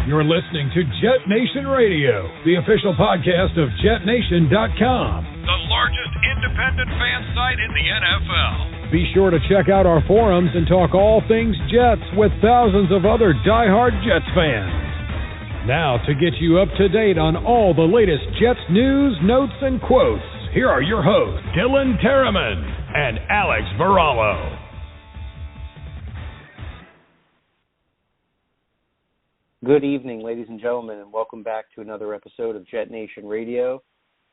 You're listening to Jet Nation Radio, the official podcast of JetNation.com, the largest independent fan site in the NFL. Be sure to check out our forums and talk all things Jets with thousands of other diehard Jets fans. Now, to get you up to date on all the latest Jets news, notes, and quotes, here are your hosts, Dylan Tereman and Alex Varallo. Good evening, ladies and gentlemen, and welcome back to another episode of Jet Nation Radio.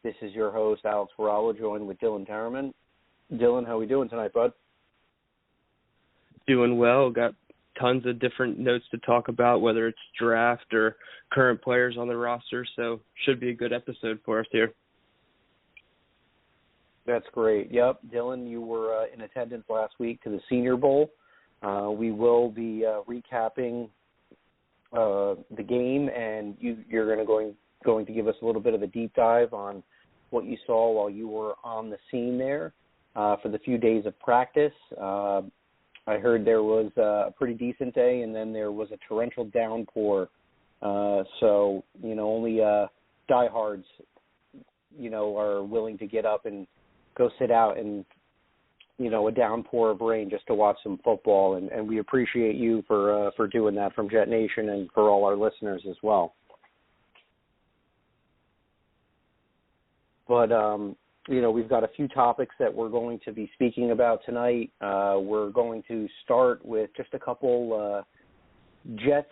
This is your host, Alex Varallo, joined with Dylan Tereman. Dylan, how are we doing tonight, bud? Doing well. Got tons of different notes to talk about, whether it's draft or current players on the roster, so should be a good episode for us here. That's great. Yep, Dylan, you were in attendance last week to the Senior Bowl. We will be recapping the game, and you're going to give us a little bit of a deep dive on what you saw while you were on the scene there for the few days of practice. I heard there was a pretty decent day, and then there was a torrential downpour. So, only diehards, are willing to get up and go sit out in, a downpour of rain just to watch some football. And we appreciate you for doing that from Jet Nation and for all our listeners as well. But, we've got a few topics that we're going to be speaking about tonight. We're going to start with just a couple Jets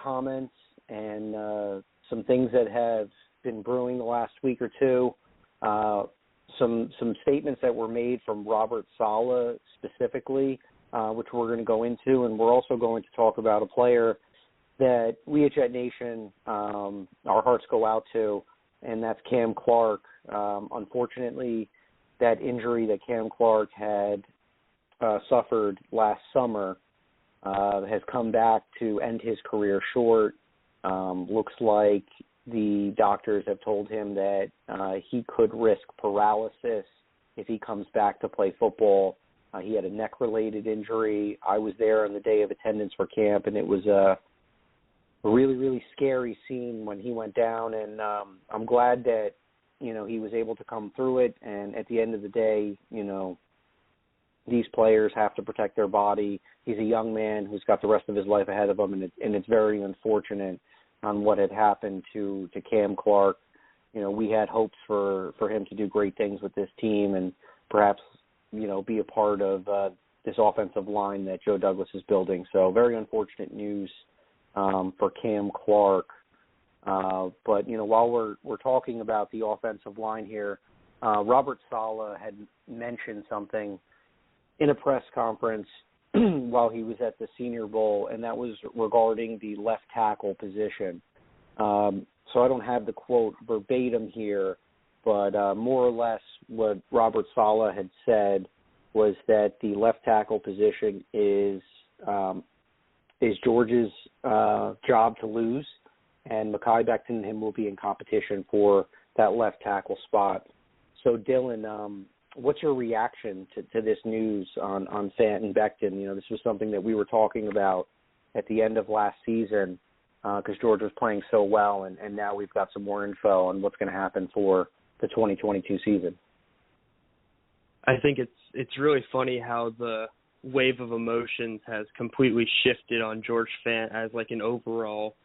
comments and some things that have been brewing the last week or two. Some statements that were made from Robert Saleh specifically, which we're going to go into, and we're also going to talk about a player that we at Jet Nation, our hearts go out to, and that's Cam Clark. Unfortunately, that injury that Cam Clark had suffered last summer has come back to end his career short. Looks like the doctors have told him that he could risk paralysis if he comes back to play football. He had a neck-related injury. I was there on the day of attendance for camp, and it was a really, really scary scene when he went down. And I'm glad that, he was able to come through it. And at the end of the day, these players have to protect their body. He's a young man who's got the rest of his life ahead of him, and it's very unfortunate on what had happened to Cam Clark. We had hopes for him to do great things with this team and perhaps, be a part of this offensive line that Joe Douglas is building. So very unfortunate news for Cam Clark. But, while we're talking about the offensive line here, Robert Saleh had mentioned something in a press conference while he was at the Senior Bowl, and that was regarding the left tackle position. So I don't have the quote verbatim here, but more or less what Robert Saleh had said was that the left tackle position is George's job to lose, and Mekhi Becton and him will be in competition for that left tackle spot. So, Dylan, what's your reaction to this news on Fant and Becton? This was something that we were talking about at the end of last season because George was playing so well, and now we've got some more info on what's going to happen for the 2022 season. I think it's really funny how the wave of emotions has completely shifted on George Fant as like an overall,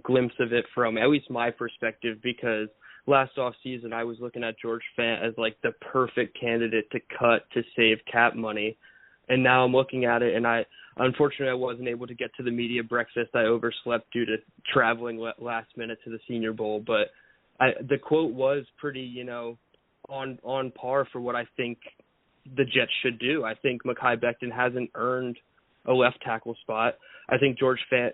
glimpse of it from at least my perspective, because last offseason I was looking at George Fant as like the perfect candidate to cut to save cap money. And now I'm looking at it, and unfortunately I wasn't able to get to the media breakfast. I overslept due to traveling last minute to the Senior Bowl. But the quote was pretty, on par for what I think the Jets should do. I think Mekhi Becton hasn't earned a left tackle spot. I think George Fant,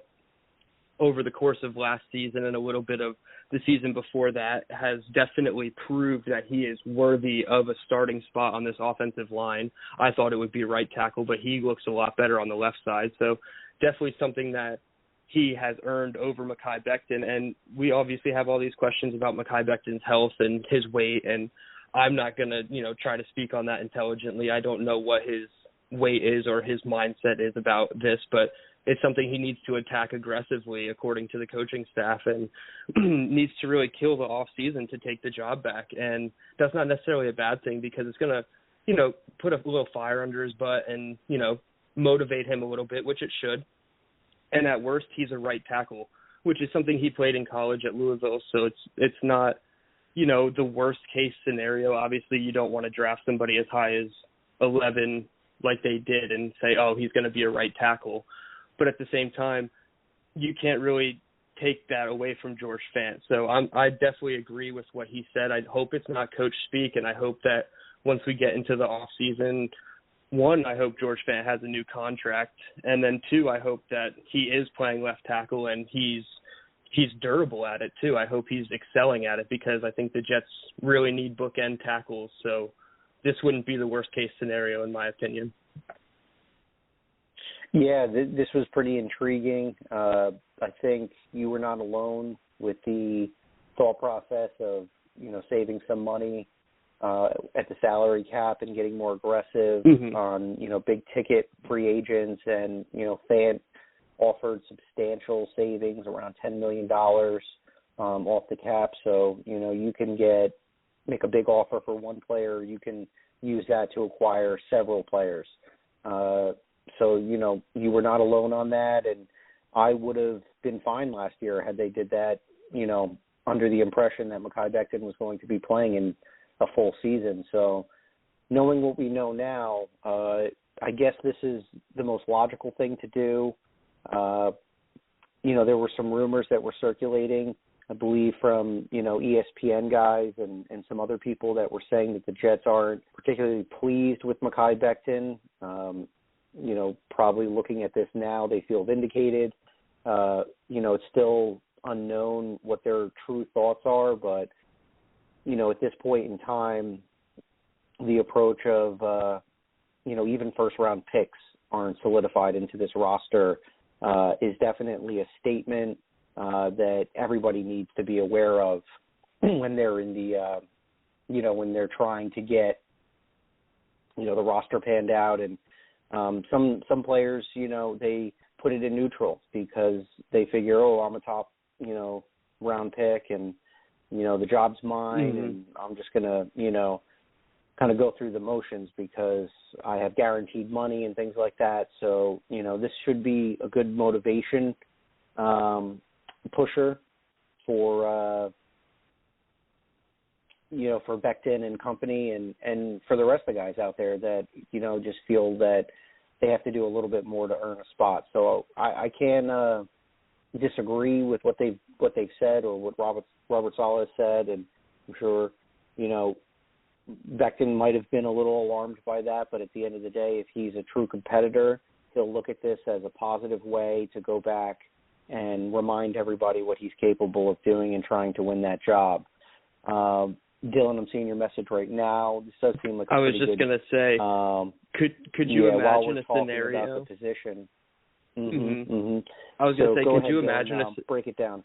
over the course of last season and a little bit of the season before that, has definitely proved that he is worthy of a starting spot on this offensive line. I thought it would be right tackle, but he looks a lot better on the left side. So definitely something that he has earned over Mekhi Becton. And we obviously have all these questions about Mekhi Becton's health and his weight, and I'm not going to, try to speak on that intelligently. I don't know what his weight is or his mindset is about this, but it's something he needs to attack aggressively, according to the coaching staff, and needs to really kill the off season to take the job back. And that's not necessarily a bad thing, because it's going to, put a little fire under his butt and, motivate him a little bit, which it should. And at worst, he's a right tackle, which is something he played in college at Louisville. So it's not, the worst case scenario. Obviously, you don't want to draft somebody as high as 11 like they did and say, oh, he's going to be a right tackle. But at the same time, you can't really take that away from George Fant. So I definitely agree with what he said. I hope it's not coach speak, and I hope that once we get into the off season, one, I hope George Fant has a new contract, and then two, I hope that he is playing left tackle and he's durable at it too. I hope he's excelling at it, because I think the Jets really need bookend tackles. So this wouldn't be the worst case scenario, in my opinion. Yeah, this was pretty intriguing. I think you were not alone with the thought process of, saving some money at the salary cap and getting more aggressive on, big ticket free agents. And, Fant offered substantial savings, around $10 million off the cap. So, you can make a big offer for one player. You can use that to acquire several players. So, you were not alone on that, and I would have been fine last year had they did that, under the impression that Mekhi Becton was going to be playing in a full season. So knowing what we know now, I guess this is the most logical thing to do. There were some rumors that were circulating, I believe, from, ESPN guys and some other people that were saying that the Jets aren't particularly pleased with Mekhi Becton. Probably looking at this now, they feel vindicated. It's still unknown what their true thoughts are, but, at this point in time, the approach of, even first-round picks aren't solidified into this roster is definitely a statement that everybody needs to be aware of when they're in the, when they're trying to get, the roster panned out. And some players, they put it in neutral because they figure, I'm a top, round pick, and, the job's mine, and I'm just going to, kind of go through the motions because I have guaranteed money and things like that. So, this should be a good motivation pusher for, for Becton and company, and for the rest of the guys out there that, just feel that they have to do a little bit more to earn a spot. So I can disagree with what they've said or what Robert Saleh said, and I'm sure, Becton might have been a little alarmed by that, but at the end of the day, if he's a true competitor, he'll look at this as a positive way to go back and remind everybody what he's capable of doing and trying to win that job. Dylan, I'm seeing your message right now. This does seem like I was just going to say, could you imagine a scenario? About the position. I was going to say, could you imagine break it down?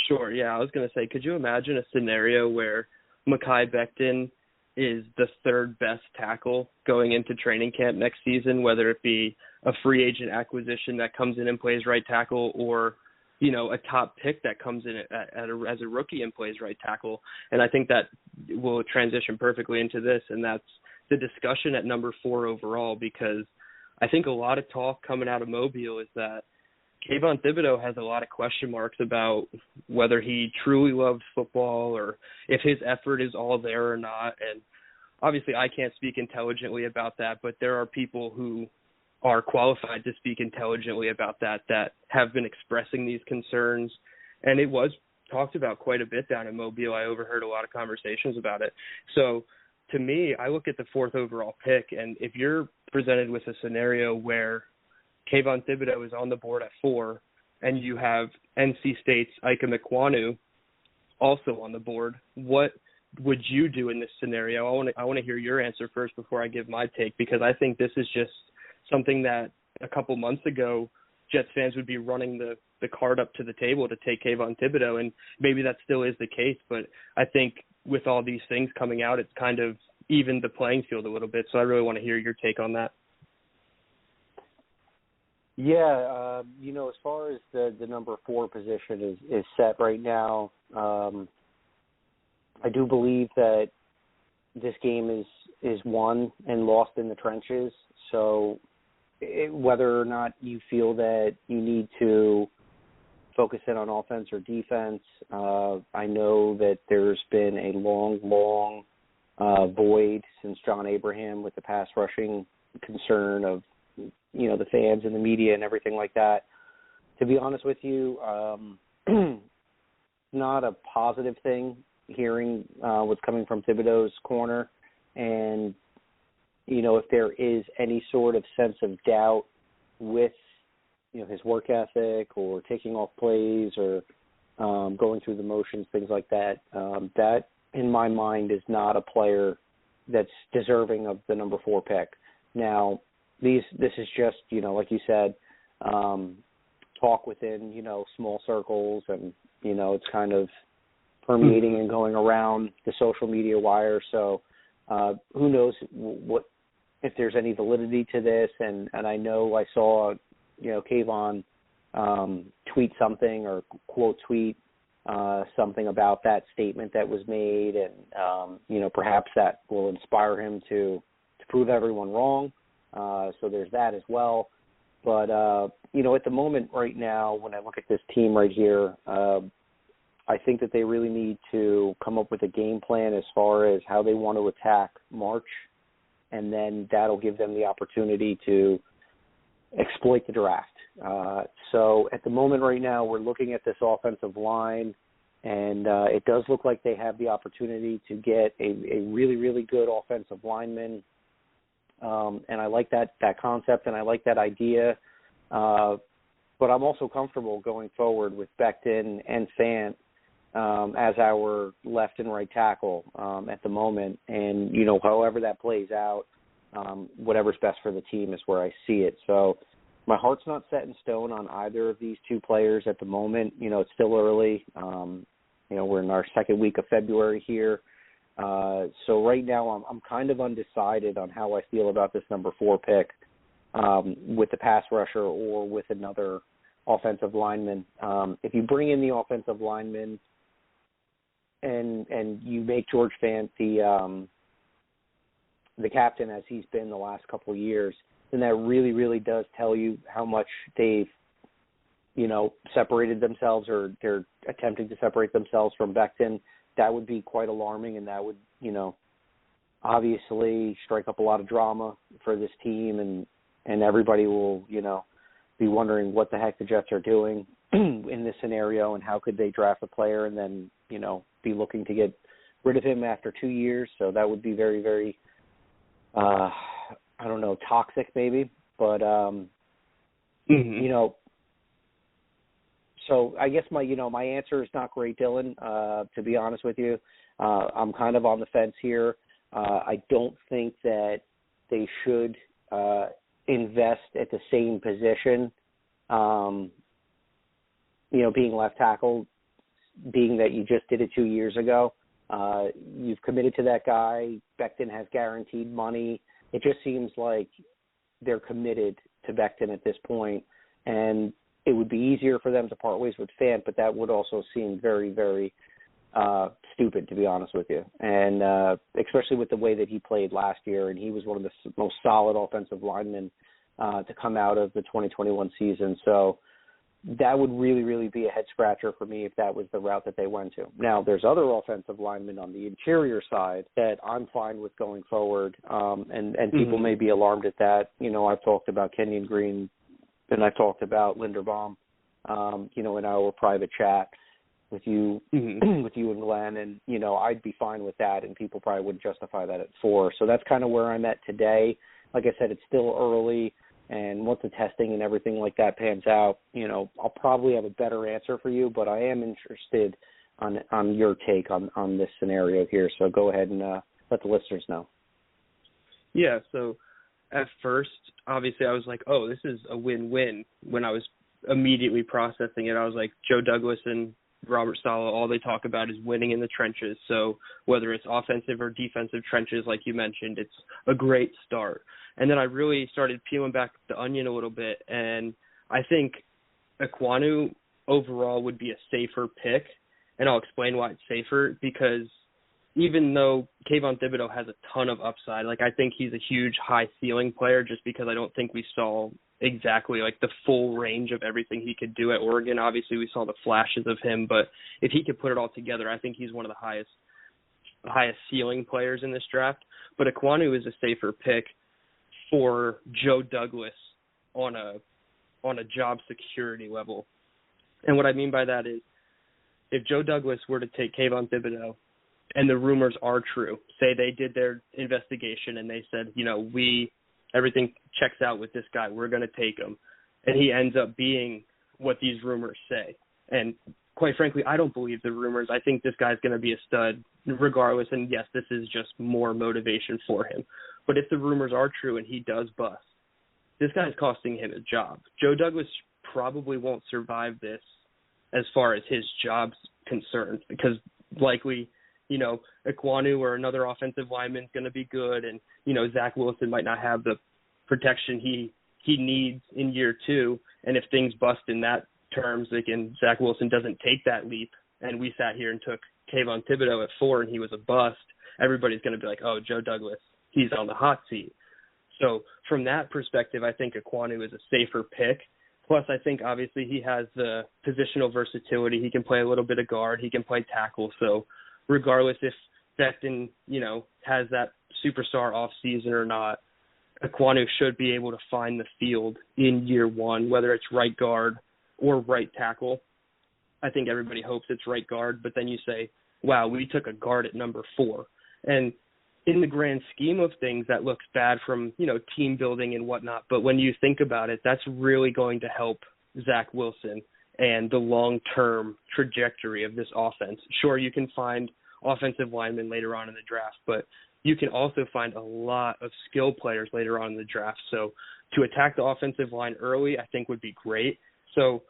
Sure, yeah. I was going to say, could you imagine a scenario where Mekhi Becton is the third best tackle going into training camp next season, whether it be a free agent acquisition that comes in and plays right tackle, or a top pick that comes in as a rookie and plays right tackle? And I think that will transition perfectly into this, and that's the discussion at number 4 overall, because I think a lot of talk coming out of Mobile is that Kayvon Thibodeau has a lot of question marks about whether he truly loves football or if his effort is all there or not. And obviously I can't speak intelligently about that, but there are people who are qualified to speak intelligently about that have been expressing these concerns. And it was talked about quite a bit down in Mobile. I overheard a lot of conversations about it. So to me, I look at the 4th overall pick, and if you're presented with a scenario where Kayvon Thibodeau is on the board at 4, and you have NC State's Ike Mekwonu also on the board, what would you do in this scenario? I want to hear your answer first before I give my take, because I think this is just something that a couple months ago Jets fans would be running the card up to the table to take Kayvon Thibodeau, and maybe that still is the case, but I think with all these things coming out, it's kind of evened the playing field a little bit, so I really want to hear your take on that. Yeah, as far as the number 4 position is set right now, I do believe that this game is won and lost in the trenches. So whether or not you feel that you need to focus in on offense or defense, I know that there's been a long void since John Abraham with the pass rushing concern of, the fans and the media and everything like that. To be honest with you, not a positive thing hearing what's coming from Thibodeau's corner. And, if there is any sort of sense of doubt with, his work ethic or taking off plays or going through the motions, things like that, that in my mind is not a player that's deserving of the number 4 pick. Now, this is just, like you said, talk within, small circles, and, it's kind of permeating and going around the social media wire. So who knows if there's any validity to this. And I know I saw, Kayvon tweet something or quote tweet something about that statement that was made. And, perhaps that will inspire him to prove everyone wrong. So there's that as well. But, at the moment right now, when I look at this team right here, I think that they really need to come up with a game plan as far as how they want to attack March, and then that'll give them the opportunity to exploit the draft. So at the moment right now, we're looking at this offensive line, and it does look like they have the opportunity to get a really, really good offensive lineman. And I like that concept, and I like that idea. But I'm also comfortable going forward with Becton and Fant as our left and right tackle at the moment. And, however that plays out, whatever's best for the team is where I see it. So my heart's not set in stone on either of these two players at the moment. It's still early. We're in our second week of February here. So right now I'm kind of undecided on how I feel about this number 4 pick with the pass rusher or with another offensive lineman. If you bring in the offensive lineman and you make George Fant the captain as he's been the last couple of years, then that really, really does tell you how much they've, separated themselves, or they're attempting to separate themselves from Becton. That would be quite alarming, and that would, obviously strike up a lot of drama for this team, and everybody will, be wondering what the heck the Jets are doing in this scenario, and how could they draft a player and then, be looking to get rid of him after 2 years. So that would be very, very, toxic maybe. But, so I guess my answer is not great, Dylan, to be honest with you. I'm kind of on the fence here. I don't think that they should invest at the same position, being left tackle, being that you just did it 2 years ago. You've committed to that guy. Becton has guaranteed money. It just seems like they're committed to Becton at this point, and it would be easier for them to part ways with Fant, but that would also seem very, very stupid, to be honest with you. And especially with the way that he played last year, and he was one of the most solid offensive linemen to come out of the 2021 season. So that would really, really be a head-scratcher for me if that was the route that they went to. Now, there's other offensive linemen on the interior side that I'm fine with going forward, and people may be alarmed at that. I've talked about Kenyon Green, and I've talked about Linderbaum, in our private chat with you, with you and Glenn, and, I'd be fine with that, and people probably wouldn't justify that at 4. So that's kind of where I'm at today. Like I said, it's still early, and once the testing and everything like that pans out, I'll probably have a better answer for you, but I am interested on your take on this scenario here. So go ahead and let the listeners know. Yeah, so at first, obviously, I was like, oh, this is a win-win. When I was immediately processing it, I was like, Joe Douglas and Robert Saleh, all they talk about is winning in the trenches. So whether it's offensive or defensive trenches, like you mentioned, it's a great start. And then I really started peeling back the onion a little bit, and I think Ekwonu overall would be a safer pick, and I'll explain why it's safer, because even though Kayvon Thibodeau has a ton of upside, like I think he's a huge high ceiling player just because I don't think we saw exactly like the full range of everything he could do at Oregon. Obviously we saw the flashes of him, but if he could put it all together, I think he's one of the highest ceiling players in this draft. But Ekwonu is a safer pick for Joe Douglas on a job security level. And what I mean by that is if Joe Douglas were to take Kayvon Thibodeau, and the rumors are true, say they did their investigation and they said, everything checks out with this guy, we're going to take him, and he ends up being what these rumors say. And quite frankly, I don't believe the rumors. I think this guy's going to be a stud regardless, and yes, this is just more motivation for him. But if the rumors are true and he does bust, this guy's costing him a job. Joe Douglas probably won't survive this as far as his job's concerned, because likely, Ekwonu or another offensive lineman is going to be good, and, Zach Wilson might not have the protection he needs in year 2, and if things bust in that terms, and Zach Wilson doesn't take that leap, and we sat here and took Kayvon Thibodeau at 4 and he was a bust, everybody's going to be like, oh, Joe Douglas, he's on the hot seat. So from that perspective, I think Ekwonu is a safer pick. Plus, I think obviously he has the positional versatility. He can play a little bit of guard. He can play tackle. So regardless if Becton, has that superstar off season or not, Ekwonu should be able to find the field in year 1, whether it's right guard or right tackle. I think everybody hopes it's right guard, but then you say, wow, we took a guard at number 4. And in the grand scheme of things, that looks bad from, team building and whatnot. But when you think about it, that's really going to help Zach Wilson and the long-term trajectory of this offense. Sure, you can find offensive linemen later on in the draft, but you can also find a lot of skill players later on in the draft. So to attack the offensive line early, I think would be great. So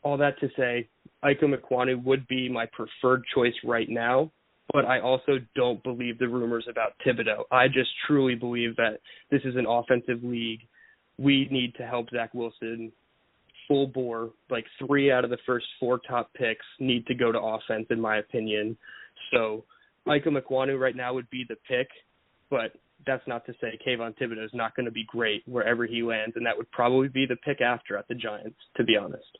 all that to say, Ikem Ekwonu would be my preferred choice right now, but I also don't believe the rumors about Thibodeau. I just truly believe that this is an offensive league. We need to help Zach Wilson full bore. Like 3 out of the first 4 top picks need to go to offense, in my opinion. So Ikem Ekwonu right now would be the pick, but that's not to say Kayvon Thibodeau is not going to be great wherever he lands, and that would probably be the pick after at the Giants, to be honest.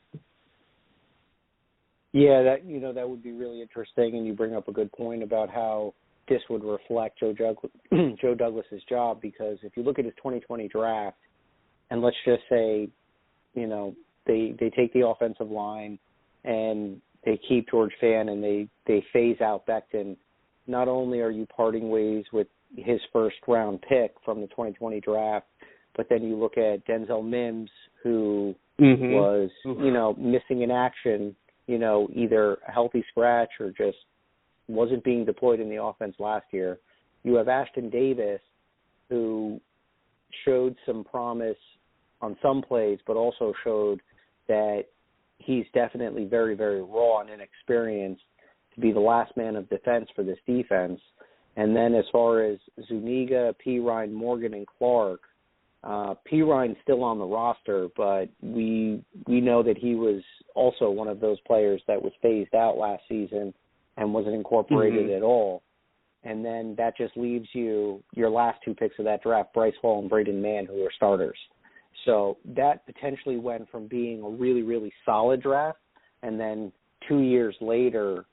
Yeah, that would be really interesting, and you bring up a good point about how this would reflect Joe Douglas's job, because if you look at his 2020 draft, and let's just say, they take the offensive line and they keep George Fant and they phase out Becton, not only are you parting ways with his first round pick from the 2020 draft, but then you look at Denzel Mims, who was, missing in action, either a healthy scratch or just wasn't being deployed in the offense last year. You have Ashton Davis, who showed some promise on some plays, but also showed that he's definitely very, very raw and inexperienced to be the last man of defense for this defense. And then as far as Zuniga, Pirine, Morgan, and Clark, Pirine's still on the roster, but we know that he was also one of those players that was phased out last season and wasn't incorporated at all. And then that just leaves you your last 2 picks of that draft, Bryce Hall and Braden Mann, who are starters. So that potentially went from being a really, really solid draft, and then 2 years later,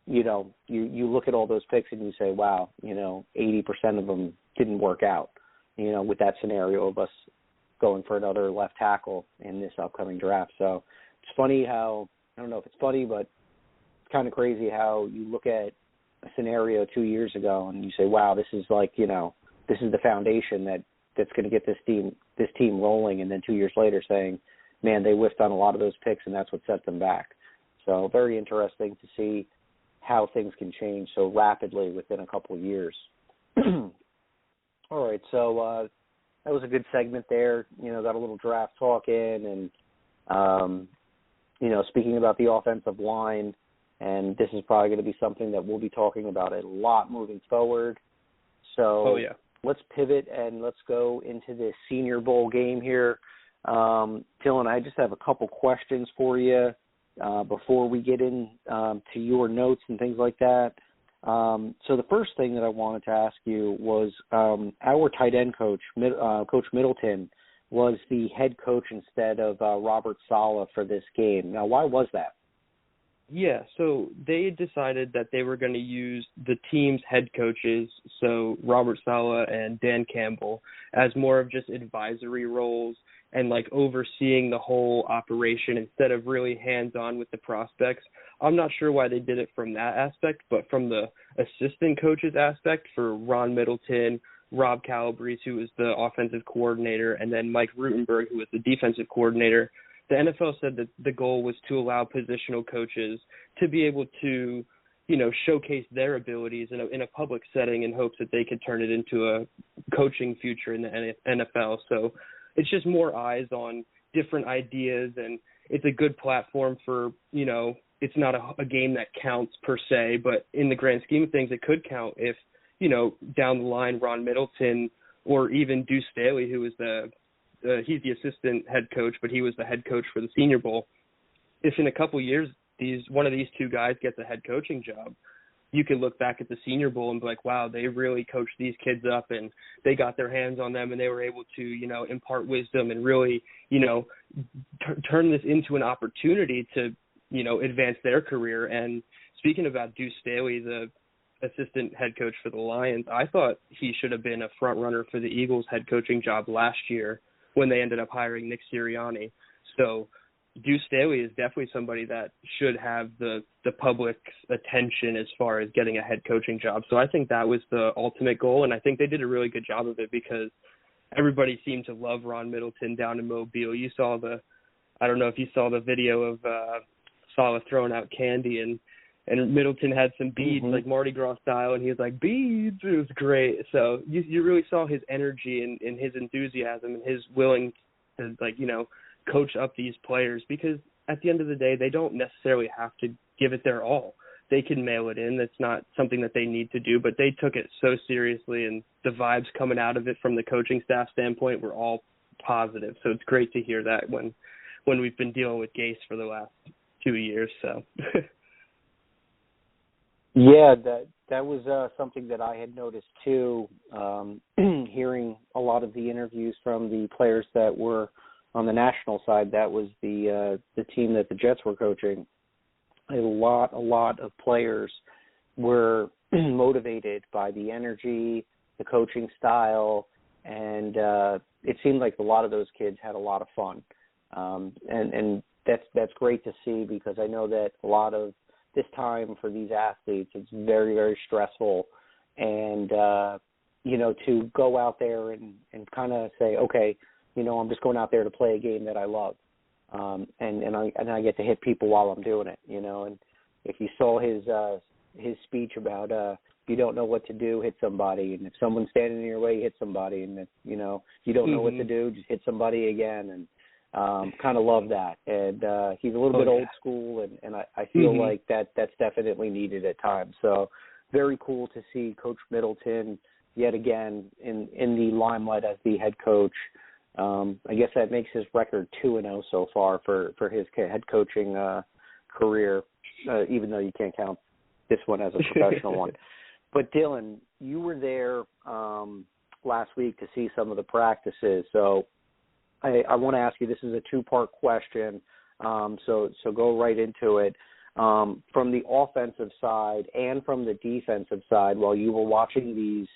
you look at all those picks and you say, wow, 80% of them didn't work out, with that scenario of us going for another left tackle in this upcoming draft. So it's funny how, I don't know if it's funny, but it's kind of crazy how you look at a scenario 2 years ago and you say, wow, this is like, this is the foundation that's going to get this team rolling, and then 2 years later saying, man, they whiffed on a lot of those picks and that's what set them back. So very interesting to see how things can change so rapidly within a couple of years. All right, so that was a good segment there. Got a little draft talk in, and speaking about the offensive line, and this is probably going to be something that we'll be talking about a lot moving forward. So let's pivot and let's go into the Senior Bowl game here. Dylan, I just have a couple questions for you before we get in to your notes and things like that. So the first thing that I wanted to ask you was our tight end coach, Coach Middleton, was the head coach instead of Robert Saleh for this game. Now, why was that? Yeah, so they decided that they were going to use the team's head coaches, so Robert Saleh and Dan Campbell, as more of just advisory roles and like overseeing the whole operation instead of really hands-on with the prospects. I'm not sure why they did it from that aspect, but from the assistant coaches aspect for Ron Middleton, Rob Calabrese, who was the offensive coordinator, and then Mike Rutenberg, who was the defensive coordinator, the NFL said that the goal was to allow positional coaches to be able to, you know, showcase their abilities in a public setting in hopes that they could turn it into a coaching future in the NFL. So it's just more eyes on different ideas, and it's a good platform for, you know, it's not a game that counts per se, but in the grand scheme of things, it could count if, you know, down the line, Ron Middleton or even Deuce Staley, who was he's the assistant head coach, but he was the head coach for the Senior Bowl. If in a couple years one of these two guys gets a head coaching job, you could look back at the Senior Bowl and be like, wow, they really coached these kids up and they got their hands on them and they were able to, you know, impart wisdom and really, you know, turn this into an opportunity to, you know, advance their career. And speaking about Deuce Staley, the assistant head coach for the Lions, I thought he should have been a front runner for the Eagles head coaching job last year when they ended up hiring Nick Sirianni. So Deuce Staley is definitely somebody that should have the public's attention as far as getting a head coaching job. So I think that was the ultimate goal, and I think they did a really good job of it because everybody seemed to love Ron Middleton down in Mobile. I don't know if you saw the video of Saleh throwing out candy, and Middleton had some beads, like Mardi Gras style, and he was like, beads. It was great. So you really saw his energy and his enthusiasm and his willing to, like, you know, coach up these players, because at the end of the day, they don't necessarily have to give it their all. They can mail it in. That's not something that they need to do, but they took it so seriously, and the vibes coming out of it from the coaching staff standpoint were all positive. So it's great to hear that when we've been dealing with Gase for the last 2 years. So yeah, that was something that I had noticed too, hearing a lot of the interviews from the players that were on the national side. That was the team that the Jets were coaching. A lot of players were motivated by the energy, the coaching style, and it seemed like a lot of those kids had a lot of fun. And that's great to see, because I know that a lot of this time for these athletes, it's very, very stressful. And, you know, to go out there and kind of say, okay, you know, I'm just going out there to play a game that I love. And I get to hit people while I'm doing it, you know. And if you saw his speech about if you don't know what to do, hit somebody, and if someone's standing in your way, hit somebody, and if, you know, you don't know what to do, just hit somebody again. And kind of love that. And he's a little bit old school, and I feel like that's definitely needed at times. So very cool to see Coach Middleton yet again in the limelight as the head coach. I guess that makes his record 2-0 so far for his head coaching career, even though you can't count this one as a professional one. But Dylan, you were there last week to see some of the practices. So I want to ask you, this is a two-part question, so go right into it. From the offensive side and from the defensive side, while you were watching these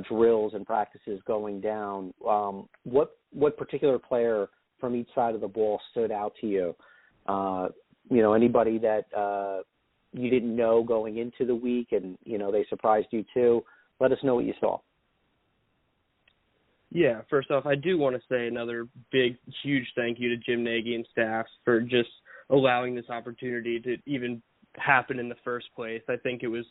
drills and practices going down, what particular player from each side of the ball stood out to you? You know, anybody that you didn't know going into the week and, you know, they surprised you too? Let us know what you saw. Yeah, first off, I do want to say another big, huge thank you to Jim Nagy and staff for just allowing this opportunity to even happen in the first place. I think it was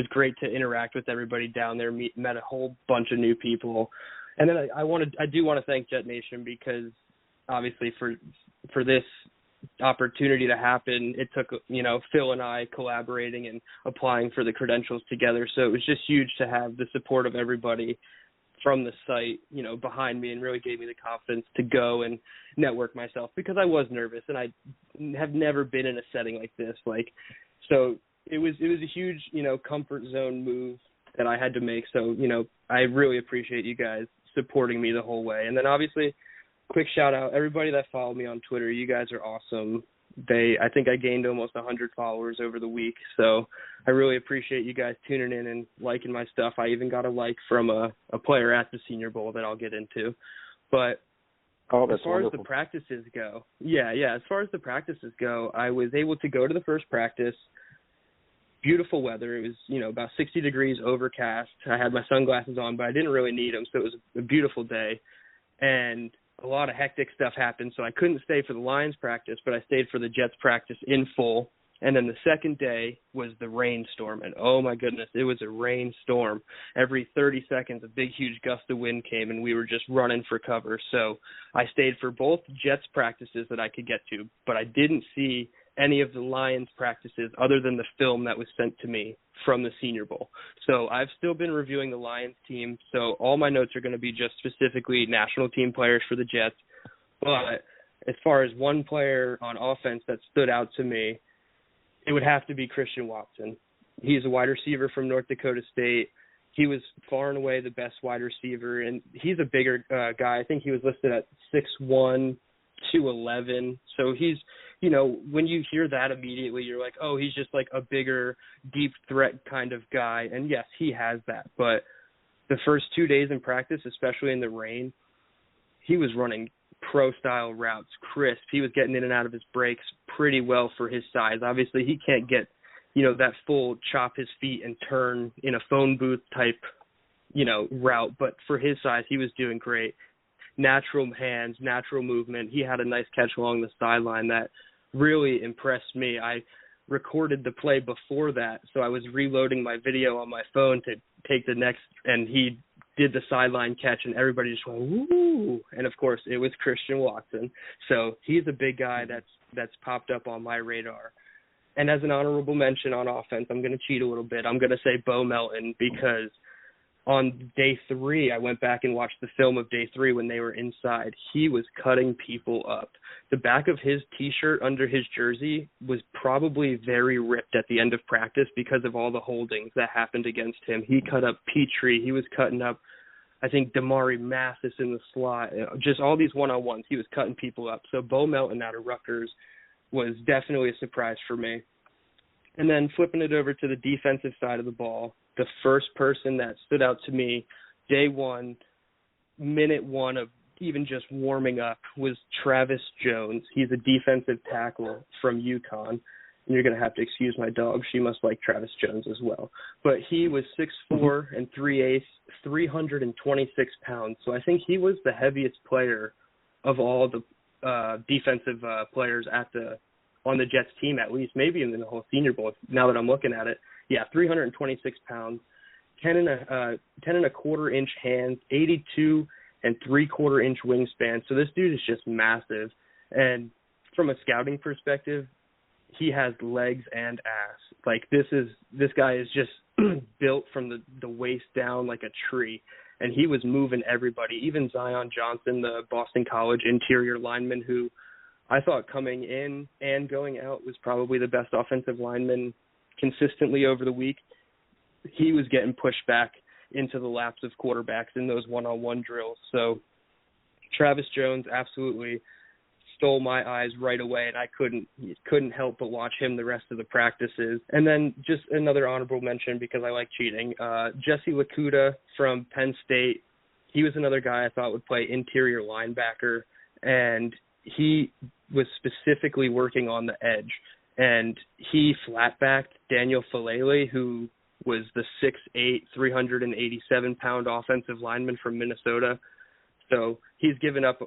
great to interact with everybody down there, met a whole bunch of new people. And then I do want to thank Jet Nation, because obviously for this opportunity to happen, it took, you know, Phil and I collaborating and applying for the credentials together. So it was just huge to have the support of everybody from the site, behind me, and really gave me the confidence to go and network myself, because I was nervous and I have never been in a setting like this. So it was a huge, comfort zone move that I had to make. So, I really appreciate you guys supporting me the whole way. And then obviously, quick shout out, everybody that followed me on Twitter. You guys are awesome. I think I gained almost 100 followers over the week. So I really appreciate you guys tuning in and liking my stuff. I even got a like from a player at the Senior Bowl that I'll get into. But as far as the practices go, as far as the practices go, I was able to go to the first practice. Beautiful weather. It was, about 60 degrees, overcast. I had my sunglasses on, but I didn't really need them, so it was a beautiful day. And a lot of hectic stuff happened, so I couldn't stay for the Lions practice, but I stayed for the Jets practice in full. And then the second day was the rainstorm, and oh my goodness, it was a rainstorm. Every 30 seconds, a big, huge gust of wind came, and we were just running for cover. So I stayed for both Jets practices that I could get to, but I didn't see any of the Lions practices other than the film that was sent to me from the Senior Bowl. So I've still been reviewing the Lions team, so all my notes are going to be just specifically national team players for the Jets. But as far as one player on offense that stood out to me, it would have to be Christian Watson. He's a wide receiver from North Dakota State. He was far and away the best wide receiver, and he's a bigger guy. I think he was listed at 6'1", 211. So he's, when you hear that immediately, you're like, oh, he's just like a bigger, deep threat kind of guy. And yes, he has that. But the first 2 days in practice, especially in the rain, he was running pro-style routes, crisp. He was getting in and out of his breaks pretty well for his size. Obviously, he can't get, that full chop his feet and turn in a phone booth type, route. But for his size, he was doing great. Natural hands, natural movement. He had a nice catch along the sideline that really impressed me. I recorded the play before that, so I was reloading my video on my phone to take the next, and he did the sideline catch, and everybody just went, woo! And, of course, it was Christian Watson. So he's a big guy that's popped up on my radar. And as an honorable mention on offense, I'm going to cheat a little bit. I'm going to say Bo Melton, because on day 3, I went back and watched the film of day 3 when they were inside. He was cutting people up. The back of his T-shirt under his jersey was probably very ripped at the end of practice because of all the holdings that happened against him. He cut up Petrie. He was cutting up, I think, Damari Mathis in the slot. Just all these one-on-ones. He was cutting people up. So Bo Melton out of Rutgers was definitely a surprise for me. And then flipping it over to the defensive side of the ball, the first person that stood out to me day 1, minute 1 of even just warming up was Travis Jones. He's a defensive tackle from UConn. And you're going to have to excuse my dog. She must like Travis Jones as well. But he was 6'4" and 3/8", 326 pounds. So I think he was the heaviest player of all the defensive players on the Jets team, at least, maybe in the whole Senior Bowl, now that I'm looking at it. Yeah, 326 pounds, 10 and a quarter inch hands, 82 and 3/4 inch wingspan. So this dude is just massive. And from a scouting perspective, he has legs and ass. Like this guy is just built from the waist down like a tree. And he was moving everybody, even Zion Johnson, the Boston College interior lineman, who I thought coming in and going out was probably the best offensive lineman consistently over the week. He was getting pushed back into the laps of quarterbacks in those one-on-one drills. So Travis Jones absolutely stole my eyes right away, and I couldn't help but watch him the rest of the practices. And then just another honorable mention, because I like cheating, Jesse Lakuta from Penn State. He was another guy I thought would play interior linebacker, and he was specifically working on the edge. And he flat-backed Daniel Falele, who was the 6'8", 387-pound offensive lineman from Minnesota. So he's given up,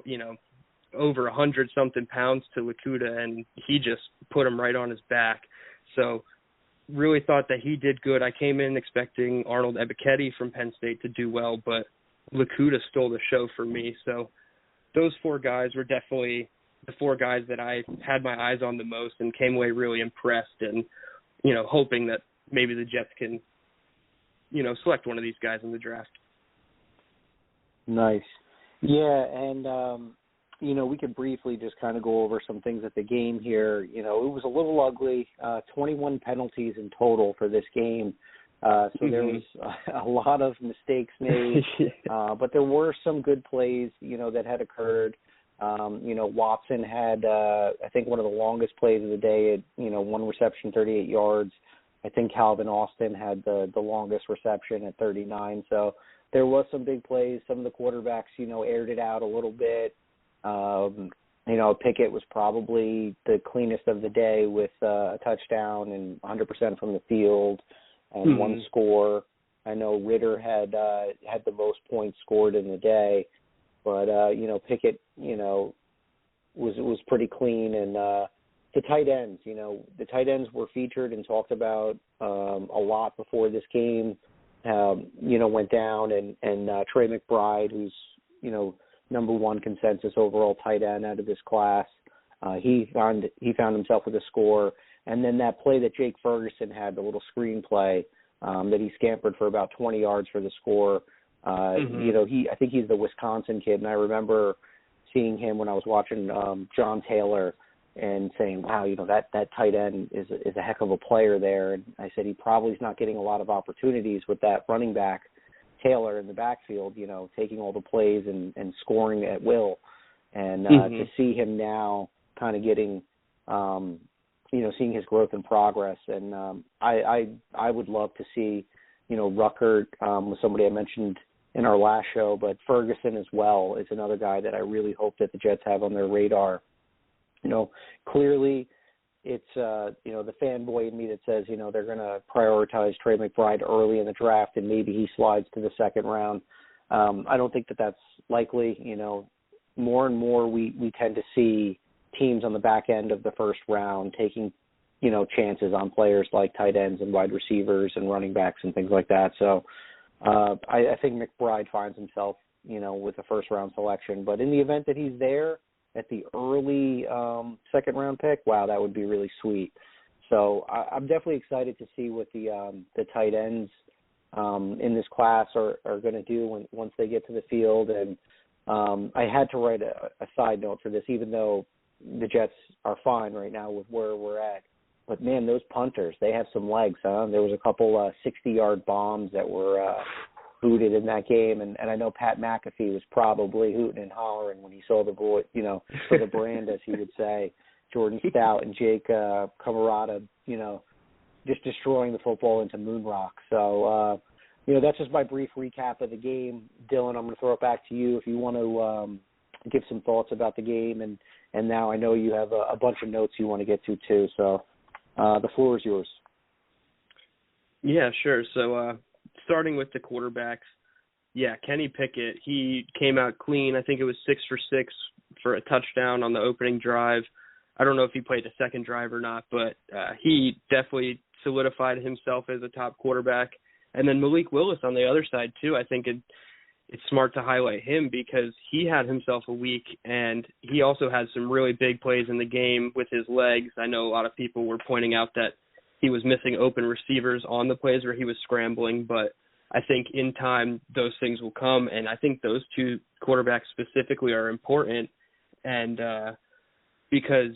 over 100-something pounds to Lakuta, and he just put him right on his back. So really thought that he did good. I came in expecting Arnold Ebiketie from Penn State to do well, but Lakuta stole the show for me. So those 4 guys were definitely the 4 guys that I had my eyes on the most and came away really impressed and, hoping that maybe the Jets can, select one of these guys in the draft. Nice. Yeah, and, we could briefly just kind of go over some things at the game here. It was a little ugly, 21 penalties in total for this game. So there was a lot of mistakes made, but there were some good plays, that had occurred. Watson had, I think, one of the longest plays of the day at, one reception, 38 yards. I think Calvin Austin had the longest reception at 39. So there was some big plays. Some of the quarterbacks, aired it out a little bit. Pickett was probably the cleanest of the day with a touchdown and 100% from the field and one score. I know Ritter had the most points scored in the day, but Pickett, was pretty clean. And the tight ends, the tight ends were featured and talked about a lot before this game. Went down, and Trey McBride, who's number one consensus overall tight end out of this class, he found himself with a score. And then that play that Jake Ferguson had, the little screen play that he scampered for about 20 yards for the score. I think he's the Wisconsin kid, and I remember seeing him when I was watching John Taylor and saying, wow, that tight end is a heck of a player there. And I said he probably is not getting a lot of opportunities with that running back, Taylor, in the backfield, taking all the plays and scoring at will. And to see him now kind of getting, seeing his growth and progress. And I would love to see, Ruckert was somebody I mentioned in our last show, but Ferguson as well is another guy that I really hope that the Jets have on their radar. Clearly it's, the fanboy in me that says, they're going to prioritize Trey McBride early in the draft and maybe he slides to the second round. I don't think that that's likely. More and more we tend to see teams on the back end of the first round taking, chances on players like tight ends and wide receivers and running backs and things like that. So I think McBride finds himself, with a first round selection. But in the event that he's there at the early second round pick, wow, that would be really sweet. So I'm definitely excited to see what the tight ends in this class are going to do once they get to the field. And I had to write a side note for this, even though the Jets are fine right now with where we're at. But, man, those punters, they have some legs, huh? There was a couple 60-yard bombs that were hooted in that game. And I know Pat McAfee was probably hooting and hollering when he saw the boy, for the brand, as he would say, Jordan Stout and Jake Camarada, just destroying the football into Moonrock. So, that's just my brief recap of the game. Dylan, I'm going to throw it back to you if you want to give some thoughts about the game. And now I know you have a bunch of notes you want to get to, too. So the floor is yours. Yeah, sure. So starting with the quarterbacks, Kenny Pickett, he came out clean. I think it was 6 for 6 for a touchdown on the opening drive. I don't know if he played the second drive or not, but he definitely solidified himself as a top quarterback. And then Malik Willis on the other side, too. I think it's smart to highlight him because he had himself a week, and he also had some really big plays in the game with his legs. I know a lot of people were pointing out that he was missing open receivers on the plays where he was scrambling, but I think in time those things will come, and I think those two quarterbacks specifically are important, and because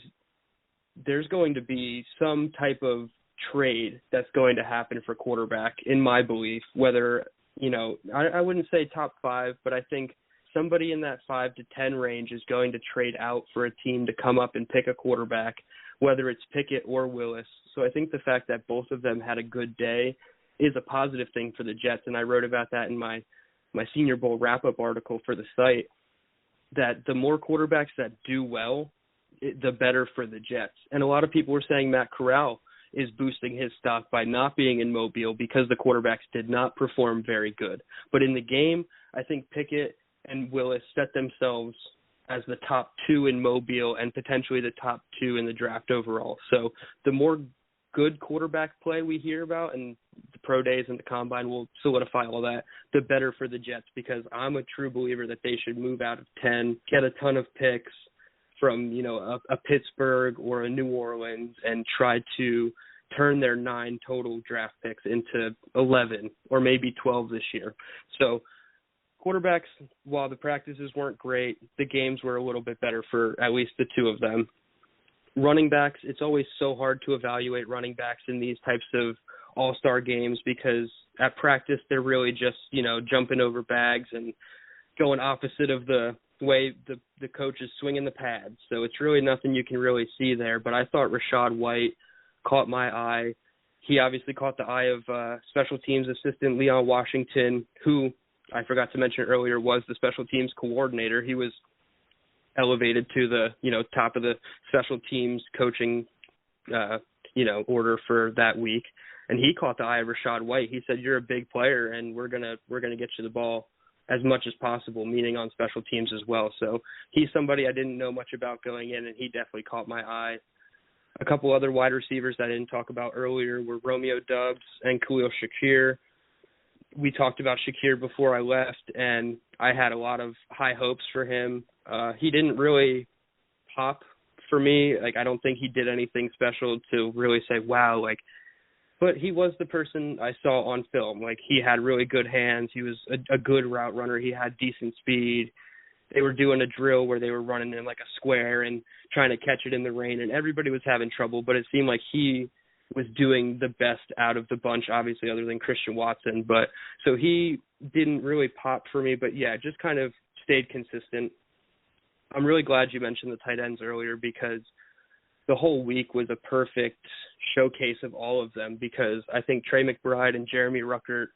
there's going to be some type of trade that's going to happen for quarterback, in my belief, whether – I wouldn't say top 5, but I think somebody in that 5 to 10 range is going to trade out for a team to come up and pick a quarterback, whether it's Pickett or Willis. So I think the fact that both of them had a good day is a positive thing for the Jets, and I wrote about that in my Senior Bowl wrap-up article for the site, that the more quarterbacks that do well, the better for the Jets. And a lot of people were saying Matt Corral is boosting his stock by not being in Mobile because the quarterbacks did not perform very good. But in the game, I think Pickett and Willis set themselves as the top 2 in Mobile and potentially the top 2 in the draft overall. So the more good quarterback play we hear about, and the pro days and the combine will solidify all that, the better for the Jets, because I'm a true believer that they should move out of 10, get a ton of picks from, a Pittsburgh or a New Orleans and try to turn their 9 total draft picks into 11 or maybe 12 this year. So quarterbacks, while the practices weren't great, the games were a little bit better for at least the two of them. Running backs, it's always so hard to evaluate running backs in these types of all-star games because at practice they're really just, jumping over bags and going opposite of the way the coach is swinging the pads. So it's really nothing you can really see there. But I thought Rachaad White caught my eye. He obviously caught the eye of special teams assistant Leon Washington, who I forgot to mention earlier was the special teams coordinator. He was elevated to the, top of the special teams coaching, order for that week. And he caught the eye of Rachaad White. He said, "You're a big player, and we're gonna get you the ball as much as possible," meaning on special teams as well. So he's somebody I didn't know much about going in, and he definitely caught my eye. A couple other wide receivers I didn't talk about earlier were Romeo Doubs and Khalil Shakir. We talked about Shakir before I left, and I had a lot of high hopes for him. He didn't really pop for me. I don't think he did anything special to really say, wow, but he was the person I saw on film. He had really good hands. He was a good route runner. He had decent speed. They were doing a drill where they were running in a square and trying to catch it in the rain, and everybody was having trouble, but it seemed like he was doing the best out of the bunch, obviously, other than Christian Watson. But so he didn't really pop for me, but yeah, just kind of stayed consistent. I'm really glad you mentioned the tight ends earlier because the whole week was a perfect showcase of all of them because I think Trey McBride and Jeremy Ruckert,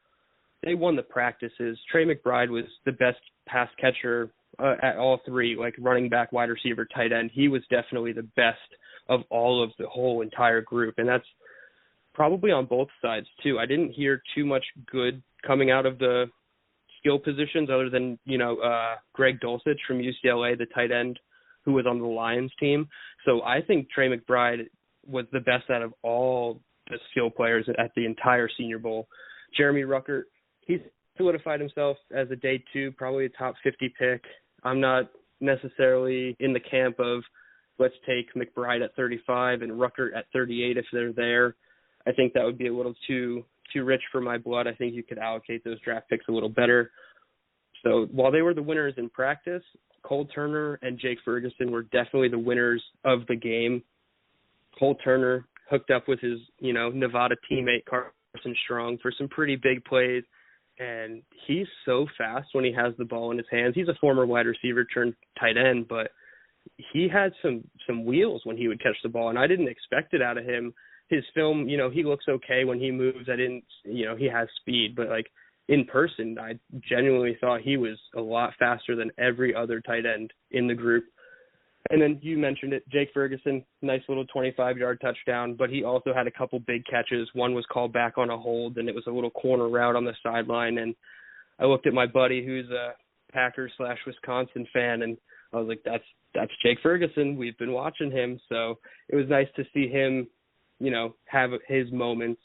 they won the practices. Trey McBride was the best pass catcher at all three, running back, wide receiver, tight end. He was definitely the best of all of the whole entire group, and that's probably on both sides too. I didn't hear too much good coming out of the skill positions other than, Greg Dulcich from UCLA, the tight end who was on the Lions team. So I think Trey McBride was the best out of all the skill players at the entire Senior Bowl. Jeremy Ruckert, he's solidified himself as a day two, probably a top 50 pick. I'm not necessarily in the camp of let's take McBride at 35 and Ruckert at 38 if they're there. I think that would be a little too rich for my blood. I think you could allocate those draft picks a little better. So while they were the winners in practice, Cole Turner and Jake Ferguson were definitely the winners of the game. Cole Turner hooked up with his, Nevada teammate Carson Strong for some pretty big plays, and he's so fast when he has the ball in his hands. He's a former wide receiver turned tight end, but he had some wheels when he would catch the ball, and I didn't expect it out of him. His film, he looks okay when he moves. He has speed, but in person, I genuinely thought he was a lot faster than every other tight end in the group. And then you mentioned it, Jake Ferguson, nice little 25-yard touchdown, but he also had a couple big catches. One was called back on a hold, and it was a little corner route on the sideline. And I looked at my buddy who's a Packers/Wisconsin fan, and I was like, that's Jake Ferguson. We've been watching him. So it was nice to see him, have his moments.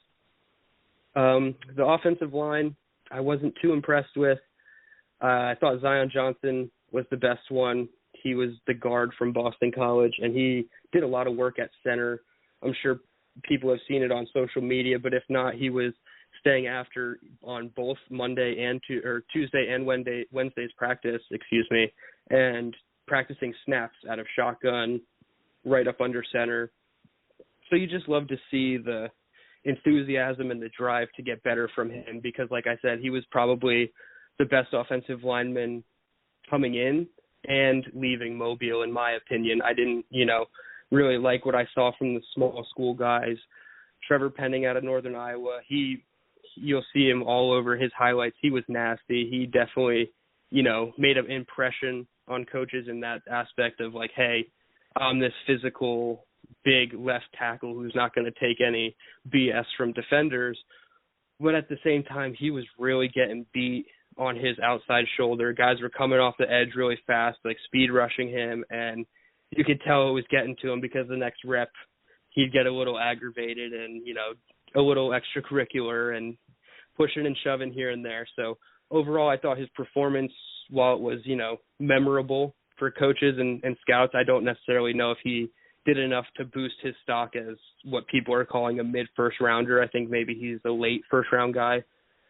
The offensive line, I wasn't too impressed with. I thought Zion Johnson was the best one. He was the guard from Boston College, and he did a lot of work at center. I'm sure people have seen it on social media, but if not, he was staying after on both Monday and Tuesday and Wednesday's practice, and practicing snaps out of shotgun right up under center. So you just love to see the enthusiasm and the drive to get better from him because, like I said, he was probably the best offensive lineman coming in and leaving Mobile, in my opinion. I didn't, really like what I saw from the small school guys. Trevor Penning out of Northern Iowa, you'll see him all over his highlights. He was nasty. He definitely, made an impression on coaches in that aspect of hey, I'm this physical, big left tackle who's not going to take any BS from defenders. But at the same time, he was really getting beat on his outside shoulder. Guys were coming off the edge really fast, speed rushing him, and you could tell it was getting to him because the next rep he'd get a little aggravated and, a little extracurricular and pushing and shoving here and there. So overall, I thought his performance, while it was, memorable for coaches and scouts, I don't necessarily know if he did enough to boost his stock as what people are calling a mid-first rounder. I think maybe he's a late first-round guy.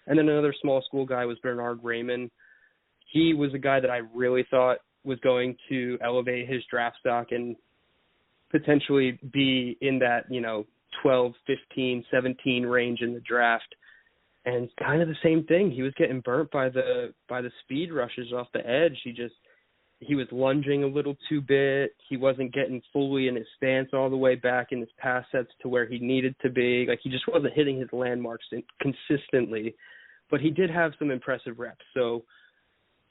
And then another small school guy was Bernard Raymond. he was a guy that I really thought was going to elevate his draft stock and potentially be in that, 12, 15, 17 range in the draft. And kind of the same thing. He was getting burnt by the speed rushes off the edge. He was lunging a little too bit. He wasn't getting fully in his stance all the way back in his pass sets to where he needed to be. Like, he just wasn't hitting his landmarks consistently. But he did have some impressive reps. So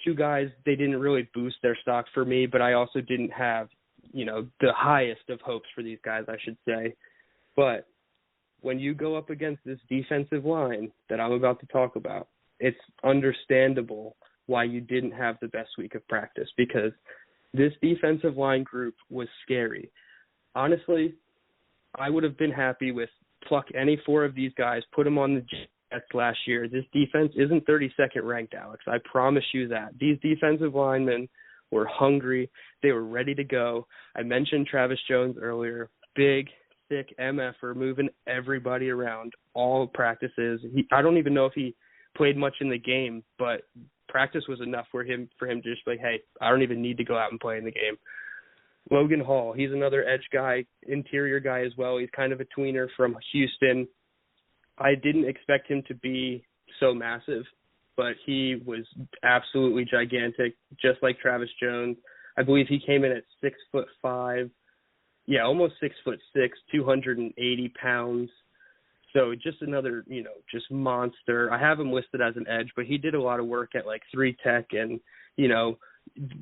two guys, they didn't really boost their stock for me, but I also didn't have, the highest of hopes for these guys, I should say. But when you go up against this defensive line that I'm about to talk about, it's understandable why you didn't have the best week of practice, because this defensive line group was scary. Honestly, I would have been happy with pluck any four of these guys, put them on the Jets last year. This defense isn't 32nd ranked, Alex. I promise you that. These defensive linemen were hungry. They were ready to go. I mentioned Travis Jones earlier. Big, thick MFer, moving everybody around, all practices. I don't even know if he played much in the game, but practice was enough for him to just be like, hey, I don't even need to go out and play in the game. Logan Hall, he's another edge guy, interior guy as well. He's kind of a tweener from Houston. I didn't expect him to be so massive, but he was absolutely gigantic, just like Travis Jones. I believe he came in at 6'5". Yeah, almost 6'6", 280 pounds. So just another, just monster. I have him listed as an edge, but he did a lot of work at like 3-tech and,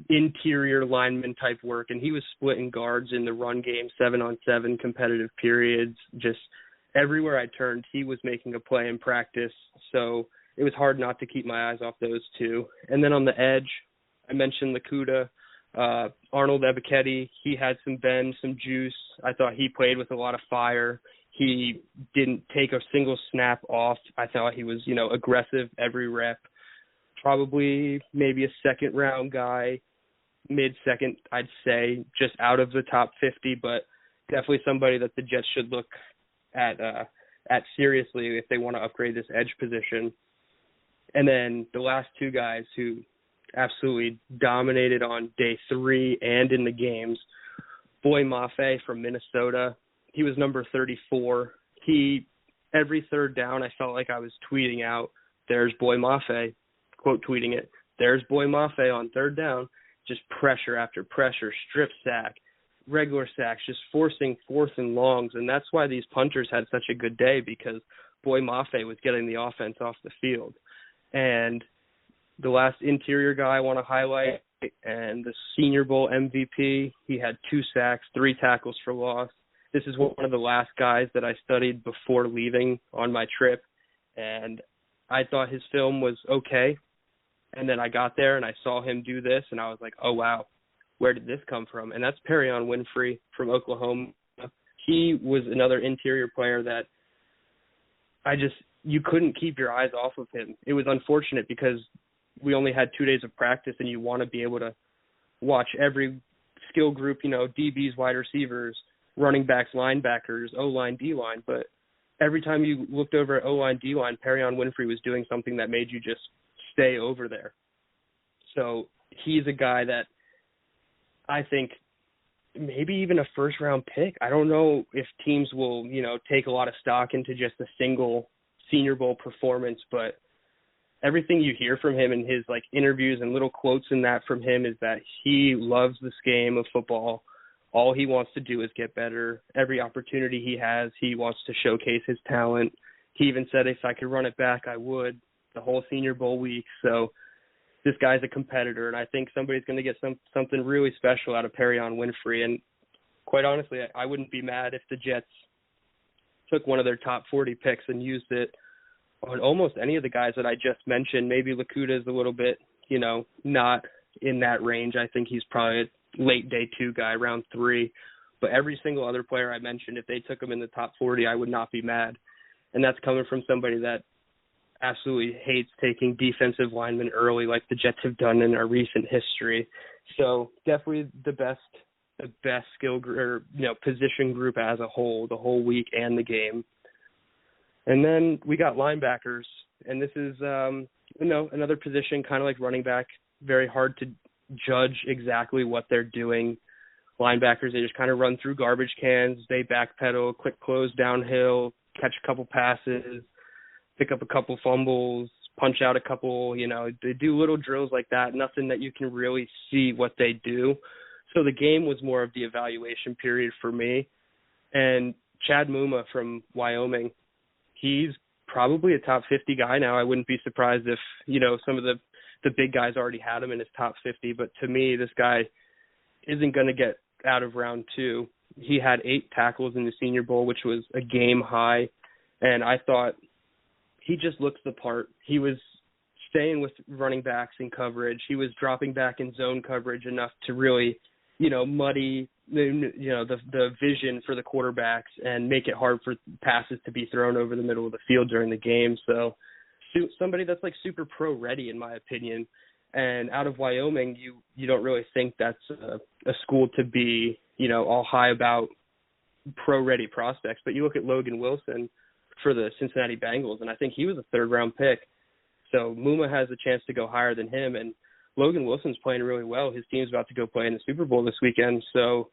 interior lineman type work. And he was splitting guards in the run game, 7-on-7 competitive periods. Just everywhere I turned, he was making a play in practice. So it was hard not to keep my eyes off those two. And then on the edge, I mentioned Lakuta. Arnold Ebiketie, he had some bend, some juice. I thought he played with a lot of fire. He didn't take a single snap off. I thought he was, aggressive every rep. Probably maybe a second-round guy, mid-second, I'd say, just out of the top 50, but definitely somebody that the Jets should look at seriously if they want to upgrade this edge position. And then the last two guys who absolutely dominated on day 3 and in the games, Boy Mafe from Minnesota. He was number 34. Every third down, I felt like I was tweeting out, there's Boy Mafe, quote tweeting it, there's Boy Mafe on third down, just pressure after pressure, strip sack, regular sacks, just forcing fourth and longs. And that's why these punters had such a good day, because Boy Mafe was getting the offense off the field. And the last interior guy I want to highlight, and the Senior Bowl MVP, he had 2 sacks, 3 tackles for loss. This is one of the last guys that I studied before leaving on my trip, and I thought his film was okay. And then I got there and I saw him do this, and I was like, oh, wow, where did this come from? And that's Perion Winfrey from Oklahoma. He was another interior player that you couldn't keep your eyes off of him. It was unfortunate because we only had 2 days of practice, and you want to be able to watch every skill group, DBs, wide receivers, running backs, linebackers, O-line, D-line. But every time you looked over at O-line, D-line, Perion Winfrey was doing something that made you just stay over there. So he's a guy that I think maybe even a first-round pick. I don't know if teams will, take a lot of stock into just a single Senior Bowl performance, but everything you hear from him in his interviews and little quotes in that from him is that he loves this game of football. All he wants to do is get better. Every opportunity he has, he wants to showcase his talent. He even said, if I could run it back, I would, the whole Senior Bowl week. So this guy's a competitor, and I think somebody's going to get something really special out of Perion Winfrey. And quite honestly, I wouldn't be mad if the Jets took one of their top 40 picks and used it on almost any of the guys that I just mentioned. Maybe Lakuta is a little bit, not in that range. I think he's probably a late day 2 guy, round 3. But every single other player I mentioned, if they took him in the top 40, I would not be mad. And that's coming from somebody that absolutely hates taking defensive linemen early like the Jets have done in our recent history. So definitely the best skill or position group as a whole, the whole week and the game. And then we got linebackers, and this is another position kind of like running back very hard to judge exactly what they're doing. Linebackers, they just kind of run through garbage cans, they backpedal, quick close downhill, catch a couple passes, pick up a couple fumbles, punch out a couple, they do little drills like that, nothing that you can really see what they do. So the game was more of the evaluation period for me. And Chad Muma from Wyoming, he's probably a top 50 guy now. I wouldn't be surprised if, some of the big guys already had him in his top 50. But to me, this guy isn't going to get out of round 2. He had 8 tackles in the Senior Bowl, which was a game high. And I thought he just looks the part. He was staying with running backs in coverage. He was dropping back in zone coverage enough to really, muddy the vision for the quarterbacks and make it hard for passes to be thrown over the middle of the field during the game. So somebody that's like super pro ready, in my opinion. And out of Wyoming, you don't really think that's a school to be, all high about pro ready prospects. But you look at Logan Wilson for the Cincinnati Bengals, and I think he was a 3rd-round pick. So Muma has a chance to go higher than him, and Logan Wilson's playing really well. His team's about to go play in the Super Bowl this weekend. So,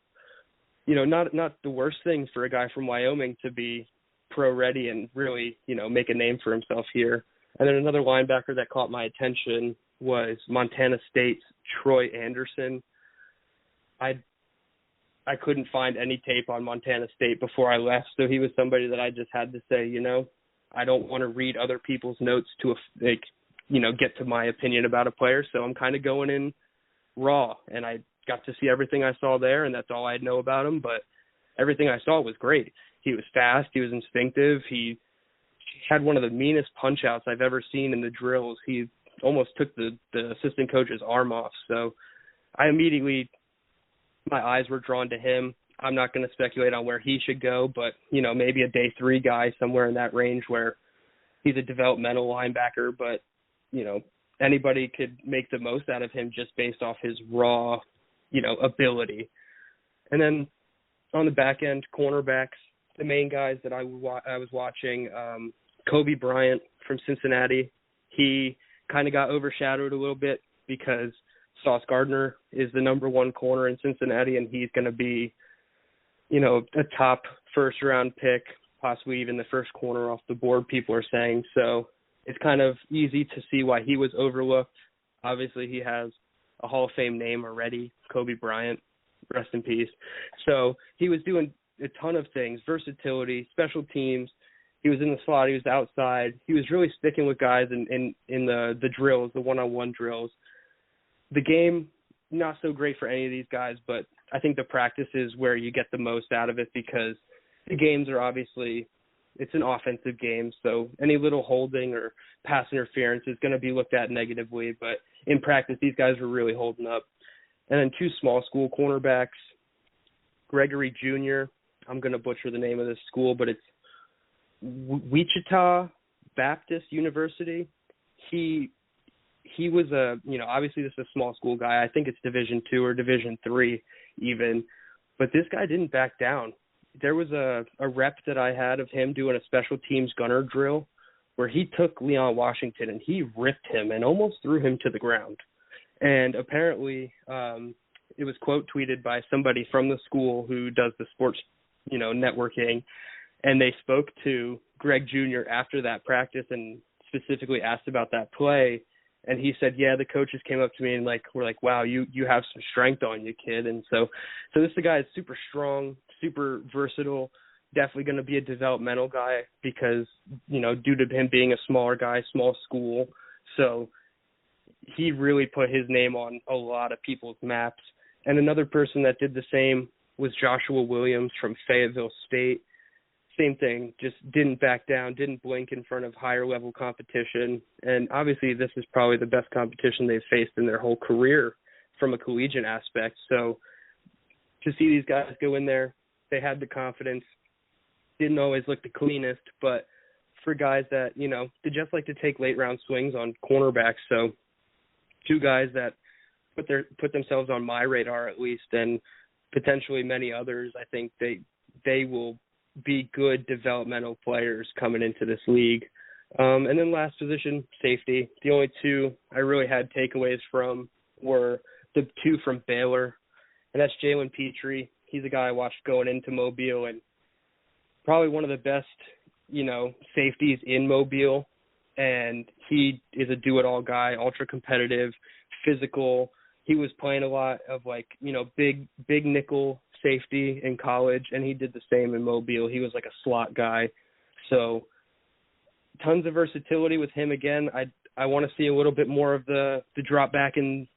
not the worst thing for a guy from Wyoming to be pro-ready and really, make a name for himself here. And then another linebacker that caught my attention was Montana State's Troy Anderson. I couldn't find any tape on Montana State before I left, so he was somebody that I just had to say, I don't want to read other people's notes to get to my opinion about a player, so I'm kind of going in raw, and I got to see everything I saw there, and that's all I know about him, but everything I saw was great. He was fast, he was instinctive, he had one of the meanest punch-outs I've ever seen in the drills. He almost took the assistant coach's arm off, so my eyes were drawn to him. I'm not going to speculate on where he should go, but, maybe a day 3 guy somewhere in that range where he's a developmental linebacker, but, anybody could make the most out of him just based off his raw, ability. And then on the back end, cornerbacks, the main guys that I was watching, Kobe Bryant from Cincinnati, he kind of got overshadowed a little bit because Sauce Gardner is the number 1 corner in Cincinnati, and he's going to be, a top 1st-round pick, possibly even the first corner off the board, people are saying. So it's kind of easy to see why he was overlooked. Obviously, he has a Hall of Fame name already, Kobe Bryant, rest in peace. So he was doing a ton of things, versatility, special teams. He was in the slot, he was outside. He was really sticking with guys in the drills, the one-on-one drills. The game, not so great for any of these guys, but I think the practice is where you get the most out of it because the games are obviously, it's an offensive game, so any little holding or pass interference is going to be looked at negatively, but in practice, these guys were really holding up. And then 2 small school cornerbacks, Gregory Jr., I'm going to butcher the name of this school, but it's Wichita Baptist University. He was obviously this is a small school guy. I think it's Division II or Division III even, but this guy didn't back down. There was a rep that I had of him doing a special teams gunner drill where he took Leon Washington and he ripped him and almost threw him to the ground. And apparently it was quote tweeted by somebody from the school who does the sports, networking, and they spoke to Greg Jr. after that practice and specifically asked about that play. And he said, yeah, the coaches came up to me and were like, wow, you have some strength on you, kid. And so this guy is super strong, super versatile, definitely going to be a developmental guy because, due to him being a smaller guy, small school. So he really put his name on a lot of people's maps. And another person that did the same was Joshua Williams from Fayetteville State. Same thing, just didn't back down, didn't blink in front of higher level competition. And obviously this is probably the best competition they've faced in their whole career from a collegiate aspect. So to see these guys go in there, they had the confidence, didn't always look the cleanest, but for guys that, they just like to take late round swings on cornerbacks. So 2 guys that put themselves on my radar at least, and potentially many others. I think they will be good developmental players coming into this league. And then last position, safety. The only 2 I really had takeaways from were the two from Baylor, and that's Jalen Petrie. He's a guy I watched going into Mobile, and probably one of the best, safeties in Mobile. And he is a do-it-all guy, ultra competitive, physical. He was playing a lot of big nickel safety in college, and he did the same in Mobile. He was like a slot guy. So tons of versatility with him again. I want to see a little bit more of the drop back in,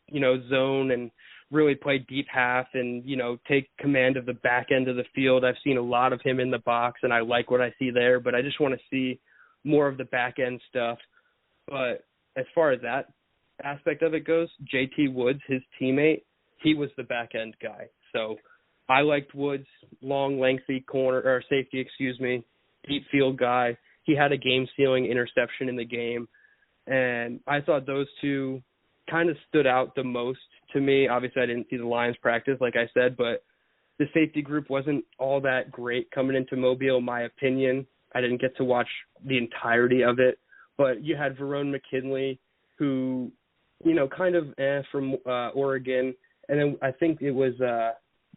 zone and really play deep half and, take command of the back end of the field. I've seen a lot of him in the box, and I like what I see there, but I just want to see more of the back end stuff. But as far as that aspect of it goes, JT Woods, his teammate, he was the back end guy. So I liked Woods, long, lengthy safety, deep field guy. He had a game-sealing interception in the game, and I thought those two kind of stood out the most to me. Obviously, I didn't see the Lions practice, like I said, but the safety group wasn't all that great coming into Mobile, in my opinion. I didn't get to watch the entirety of it, but you had Verone McKinley, who, from Oregon, and then I think it was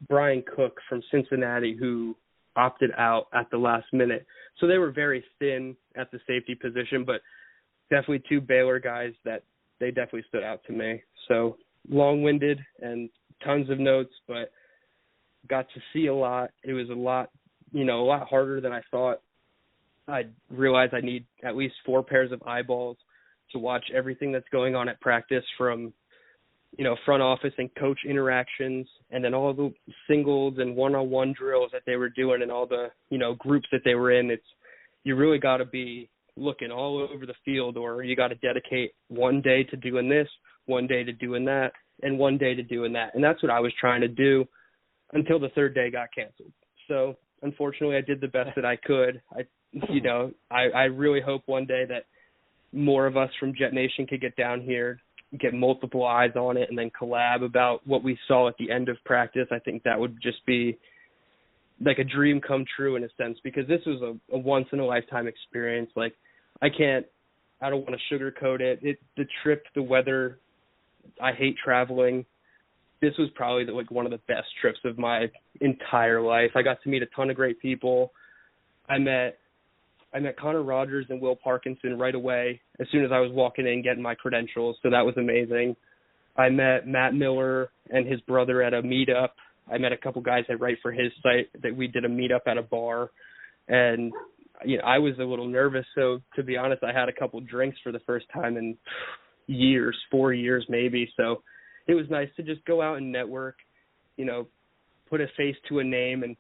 Brian Cook from Cincinnati who opted out at the last minute. So they were very thin at the safety position, but definitely two Baylor guys that they definitely stood out to me. So long-winded and tons of notes, but got to see a lot. It was a lot harder than I thought. I realized I need at least 4 pairs of eyeballs to watch everything that's going on at practice, from, front office and coach interactions, and then all the singles and one-on-one drills that they were doing and all the, groups that they were in. You really got to be looking all over the field, or you got to dedicate one day to doing this, one day to doing that, and one day to doing that. And that's what I was trying to do until the third day got canceled. So unfortunately, I did the best that I could. I really hope one day that more of us from Jet Nation could get down here, get multiple eyes on it, and then collab about what we saw at the end of practice. I think that would just be like a dream come true in a sense, because this was a once-in-a-lifetime experience. Like, I don't want to sugarcoat it. The trip, the weather, I hate traveling. This was probably one of the best trips of my entire life. I got to meet a ton of great people. I met Connor Rogers and Will Parkinson right away as soon as I was walking in getting my credentials, so that was amazing. I met Matt Miller and his brother at a meetup. I met a couple guys that write for his site that we did a meetup at a bar, and I was a little nervous, so to be honest, I had a couple drinks for the first time in years, 4 years maybe, so it was nice to just go out and network, put a face to a name and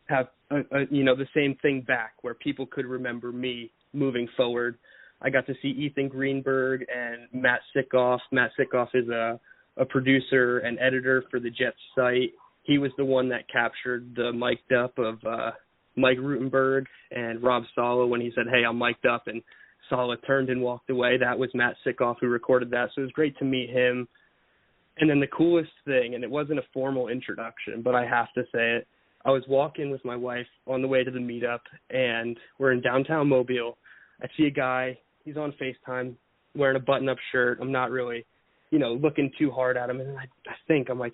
have, the same thing back where people could remember me moving forward. I got to see Ethan Greenberg and Matt Sickoff. Matt Sickoff is a producer and editor for the Jets site. He was the one that captured the mic'd up of Mike Rutenberg and Rob Sala when he said, "Hey, I'm mic'd up," and Sala turned and walked away. That was Matt Sickoff who recorded that, so it was great to meet him. And then the coolest thing, and it wasn't a formal introduction, but I have to say it, I was walking with my wife on the way to the meetup, and we're in downtown Mobile. I see a guy, he's on FaceTime, wearing a button-up shirt. I'm not really, looking too hard at him. And I'm like,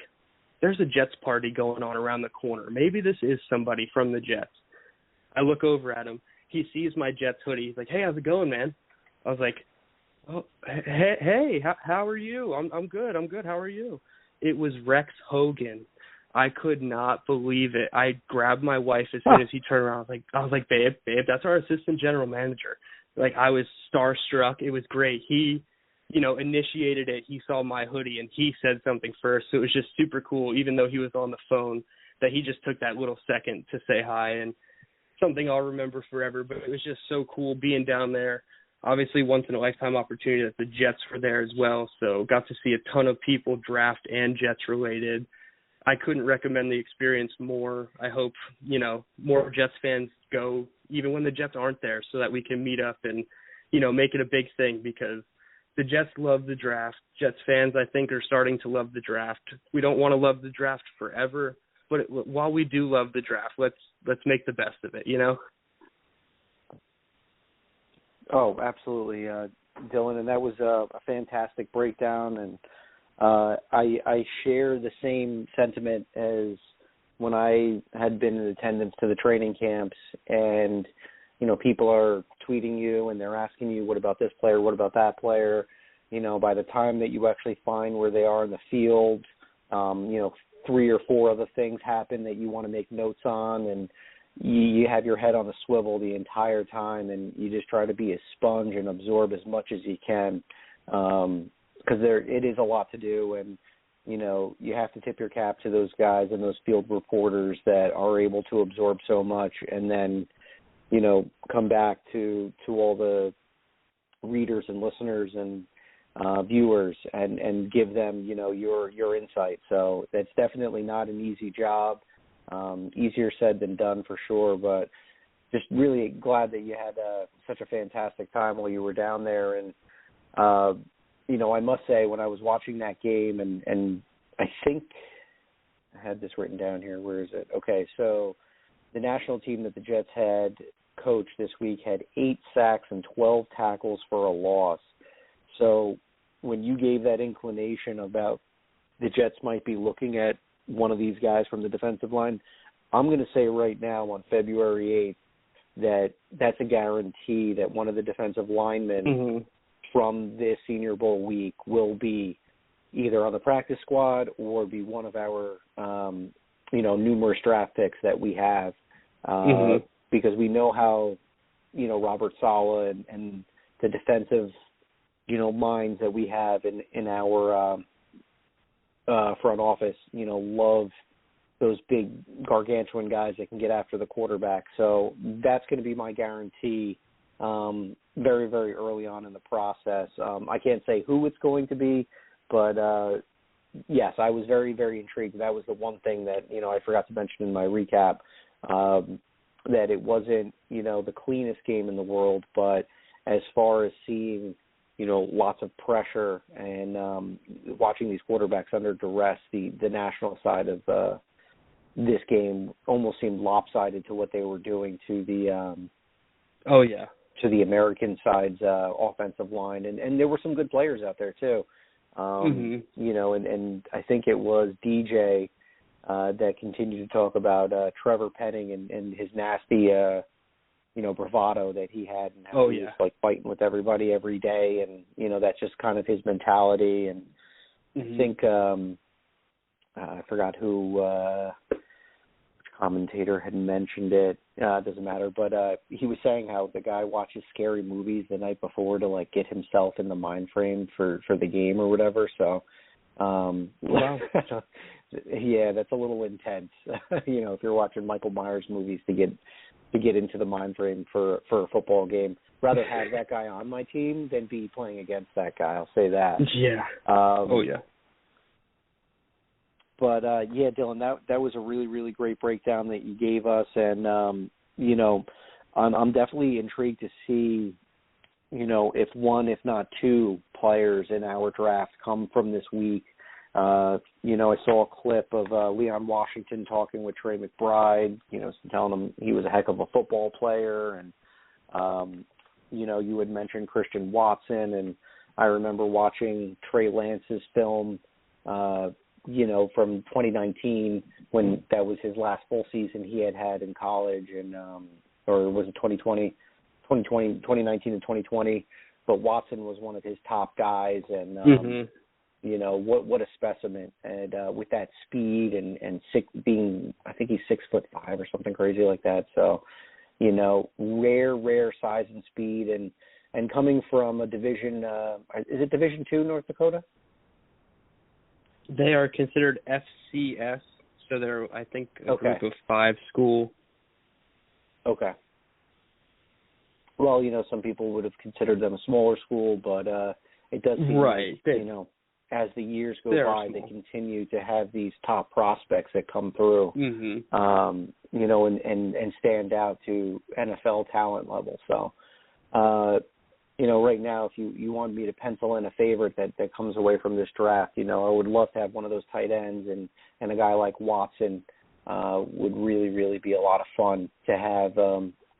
there's a Jets party going on around the corner. Maybe this is somebody from the Jets. I look over at him. He sees my Jets hoodie. He's like, "Hey, how's it going, man?" I was like, "Oh, hey, how are you?" I'm good. How are you? It was Rex Hogan. I could not believe it. I grabbed my wife as soon as he turned around. I was like, babe, that's our assistant general manager. I was starstruck. It was great. He, initiated it. He saw my hoodie and he said something first. So it was just super cool, even though he was on the phone, that he just took that little second to say hi, and something I'll remember forever. But it was just so cool being down there. Obviously, once in a lifetime opportunity that the Jets were there as well. So got to see a ton of people, draft and Jets related. I couldn't recommend the experience more. I hope, more Jets fans go even when the Jets aren't there, so that we can meet up and, make it a big thing, because the Jets love the draft. Jets fans, I think, are starting to love the draft. We don't want to love the draft forever, but while we do love the draft, let's make the best of it, Oh, absolutely, Dylan, and that was a fantastic breakdown, and I share the same sentiment as when I had been in attendance to the training camps, and people are tweeting you and they're asking you, what about this player, what about that player? By the time that you actually find where they are in the field, 3 or 4 other things happen that you want to make notes on, and you have your head on the swivel the entire time, and you just try to be a sponge and absorb as much as you can, because it is a lot to do, and you have to tip your cap to those guys and those field reporters that are able to absorb so much, and then come back to all the readers and listeners and viewers and give them your insight. So that's definitely not an easy job. Easier said than done for sure, but just really glad that you had such a fantastic time while you were down there. And I must say, when I was watching that game, and I think I had this written down here. Where is it? Okay, so the national team that the Jets had coached this week had 8 sacks and 12 tackles for a loss. So when you gave that inclination about the Jets might be looking at one of these guys from the defensive line, I'm going to say right now on February 8th that's a guarantee that one of the defensive linemen from this Senior Bowl week will be either on the practice squad or be one of our, numerous draft picks that we have, because we know how, Robert Saleh and the defensive, minds that we have in our front office, love those big gargantuan guys that can get after the quarterback. So that's going to be my guarantee very, very early on in the process. I can't say who it's going to be, but yes, I was very, very intrigued. That was the one thing that, I forgot to mention in my recap, that it wasn't, the cleanest game in the world, but as far as seeing, lots of pressure and watching these quarterbacks under duress, the national side of this game almost seemed lopsided to what they were doing to the to the American side's offensive line, and there were some good players out there too. And I think it was DJ that continued to talk about Trevor Penning and his nasty bravado that he had, and how he was like fighting with everybody every day, and that's just kind of his mentality. And I think I forgot who commentator had mentioned it. Doesn't matter, but he was saying how the guy watches scary movies the night before to like get himself in the mind frame for the game or whatever. So wow. Yeah, that's a little intense. If you're watching Michael Myers movies to get into the mind frame for a football game. Rather have that guy on my team than be playing against that guy. I'll say that. Yeah. But Dylan, that was a really, really great breakdown that you gave us, and I'm definitely intrigued to see, if one, if not 2 players in our draft come from this week. I saw a clip of Leon Washington talking with Trey McBride, telling him he was a heck of a football player, and you had mentioned Christian Watson, and I remember watching Trey Lance's film, from 2019 when that was his last full season he had in college, and or was it 2019 and 2020, but Watson was one of his top guys, and what a specimen, and with that speed and I think he's 6'5" or something crazy like that. So, rare size and speed, and coming from a division, is it Division II, North Dakota? They are considered FCS, so they're, I think, a group of 5 school. Okay. Well, some people would have considered them a smaller school, but it does seem like, as the years go by, they continue to have these top prospects that come through, and stand out to NFL talent level. So, right now, if you want me to pencil in a favorite that comes away from this draft, I would love to have one of those tight ends, and a guy like Watson would really, really be a lot of fun to have,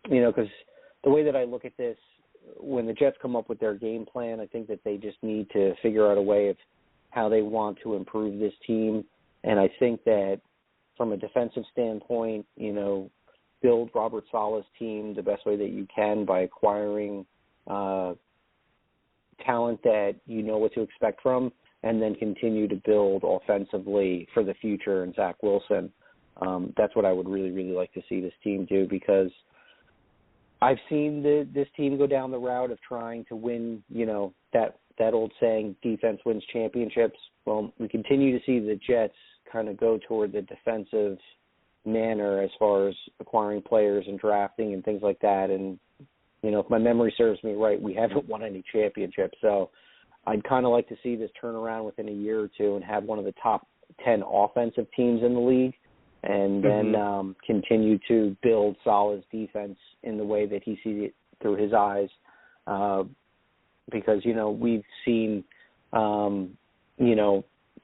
because the way that I look at this, when the Jets come up with their game plan, I think that they just need to figure out a way of how they want to improve this team. And I think that from a defensive standpoint, build Robert Saleh's team the best way that you can by acquiring talent that you know what to expect from, and then continue to build offensively for the future and Zach Wilson. That's what I would really, really like to see this team do, because I've seen this team go down the route of trying to win, that old saying, defense wins championships. Well, we continue to see the Jets kind of go toward the defensive manner as far as acquiring players and drafting and things like that. And, if my memory serves me right, we haven't won any championships. So I'd kind of like to see this turn around within a year or two and have one of the top 10 offensive teams in the league, and then continue to build Saleh's defense in the way that he sees it through his eyes. Because, we've seen,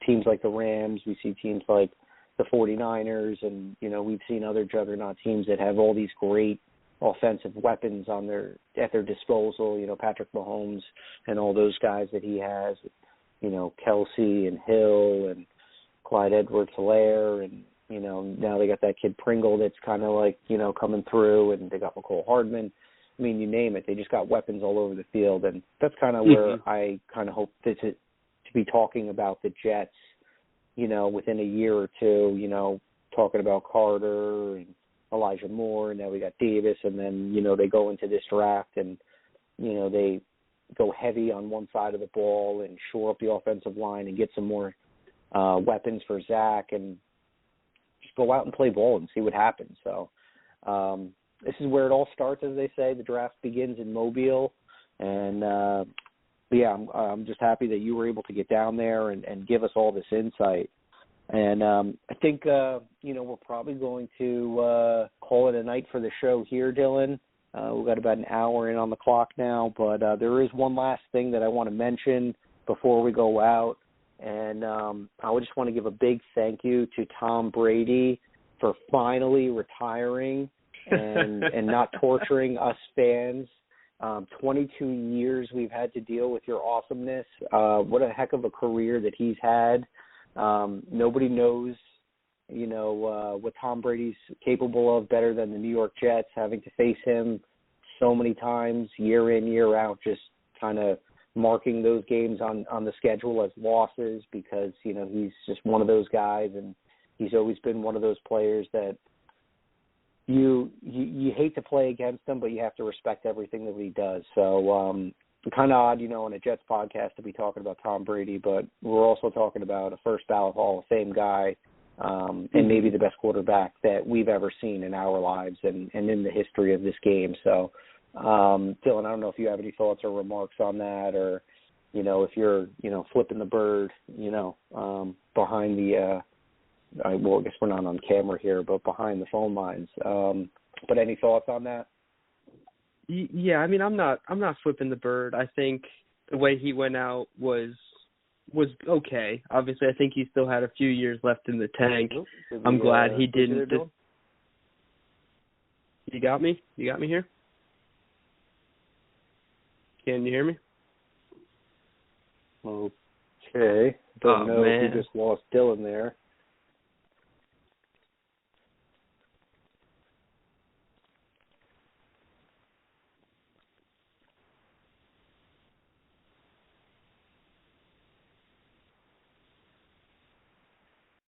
teams like the Rams, we see teams like the 49ers, and, we've seen other juggernaut teams that have all these great offensive weapons at their disposal, Patrick Mahomes and all those guys that he has, Kelsey and Hill and Clyde Edwards-Helaire, and, now they got that kid Pringle that's kind of like, coming through, and they got McCole Hardman. I mean, you name it. They just got weapons all over the field, and that's kind of where I kind of hope to be talking about the Jets, within a year or two, talking about Carter and Elijah Moore, and now we got Davis, and then, they go into this draft and, they go heavy on one side of the ball and shore up the offensive line and get some more weapons for Zach and just go out and play ball and see what happens. So this is where it all starts, as they say. The draft begins in Mobile, and I'm just happy that you were able to get down there and give us all this insight. And I think, we're probably going to call it a night for the show here, Dylan. We've got about an hour in on the clock now, but there is one last thing that I want to mention before we go out. And I would just want to give a big thank you to Tom Brady for finally retiring and not torturing us fans. 22 years we've had to deal with your awesomeness. What a heck of a career that he's had. Nobody knows, what Tom Brady's capable of better than the New York Jets, having to face him so many times, year in, year out, just kind of marking those games on the schedule as losses because, he's just one of those guys, and he's always been one of those players that you hate to play against him, but you have to respect everything that he does. So, kind of odd, on a Jets podcast to be talking about Tom Brady, but we're also talking about a first ballot Hall of Fame guy, and maybe the best quarterback that we've ever seen in our lives and in the history of this game. So, Dylan, I don't know if you have any thoughts or remarks on that, or, if you're, flipping the bird, behind the, I guess we're not on camera here, but behind the phone lines. But any thoughts on that? Yeah, I mean, I'm not flipping the bird. I think the way he went out was okay. Obviously, I think he still had a few years left in the tank. I'm glad he didn't. You got me? You got me here? Can you hear me? Okay. Don't know if you just lost Dylan there.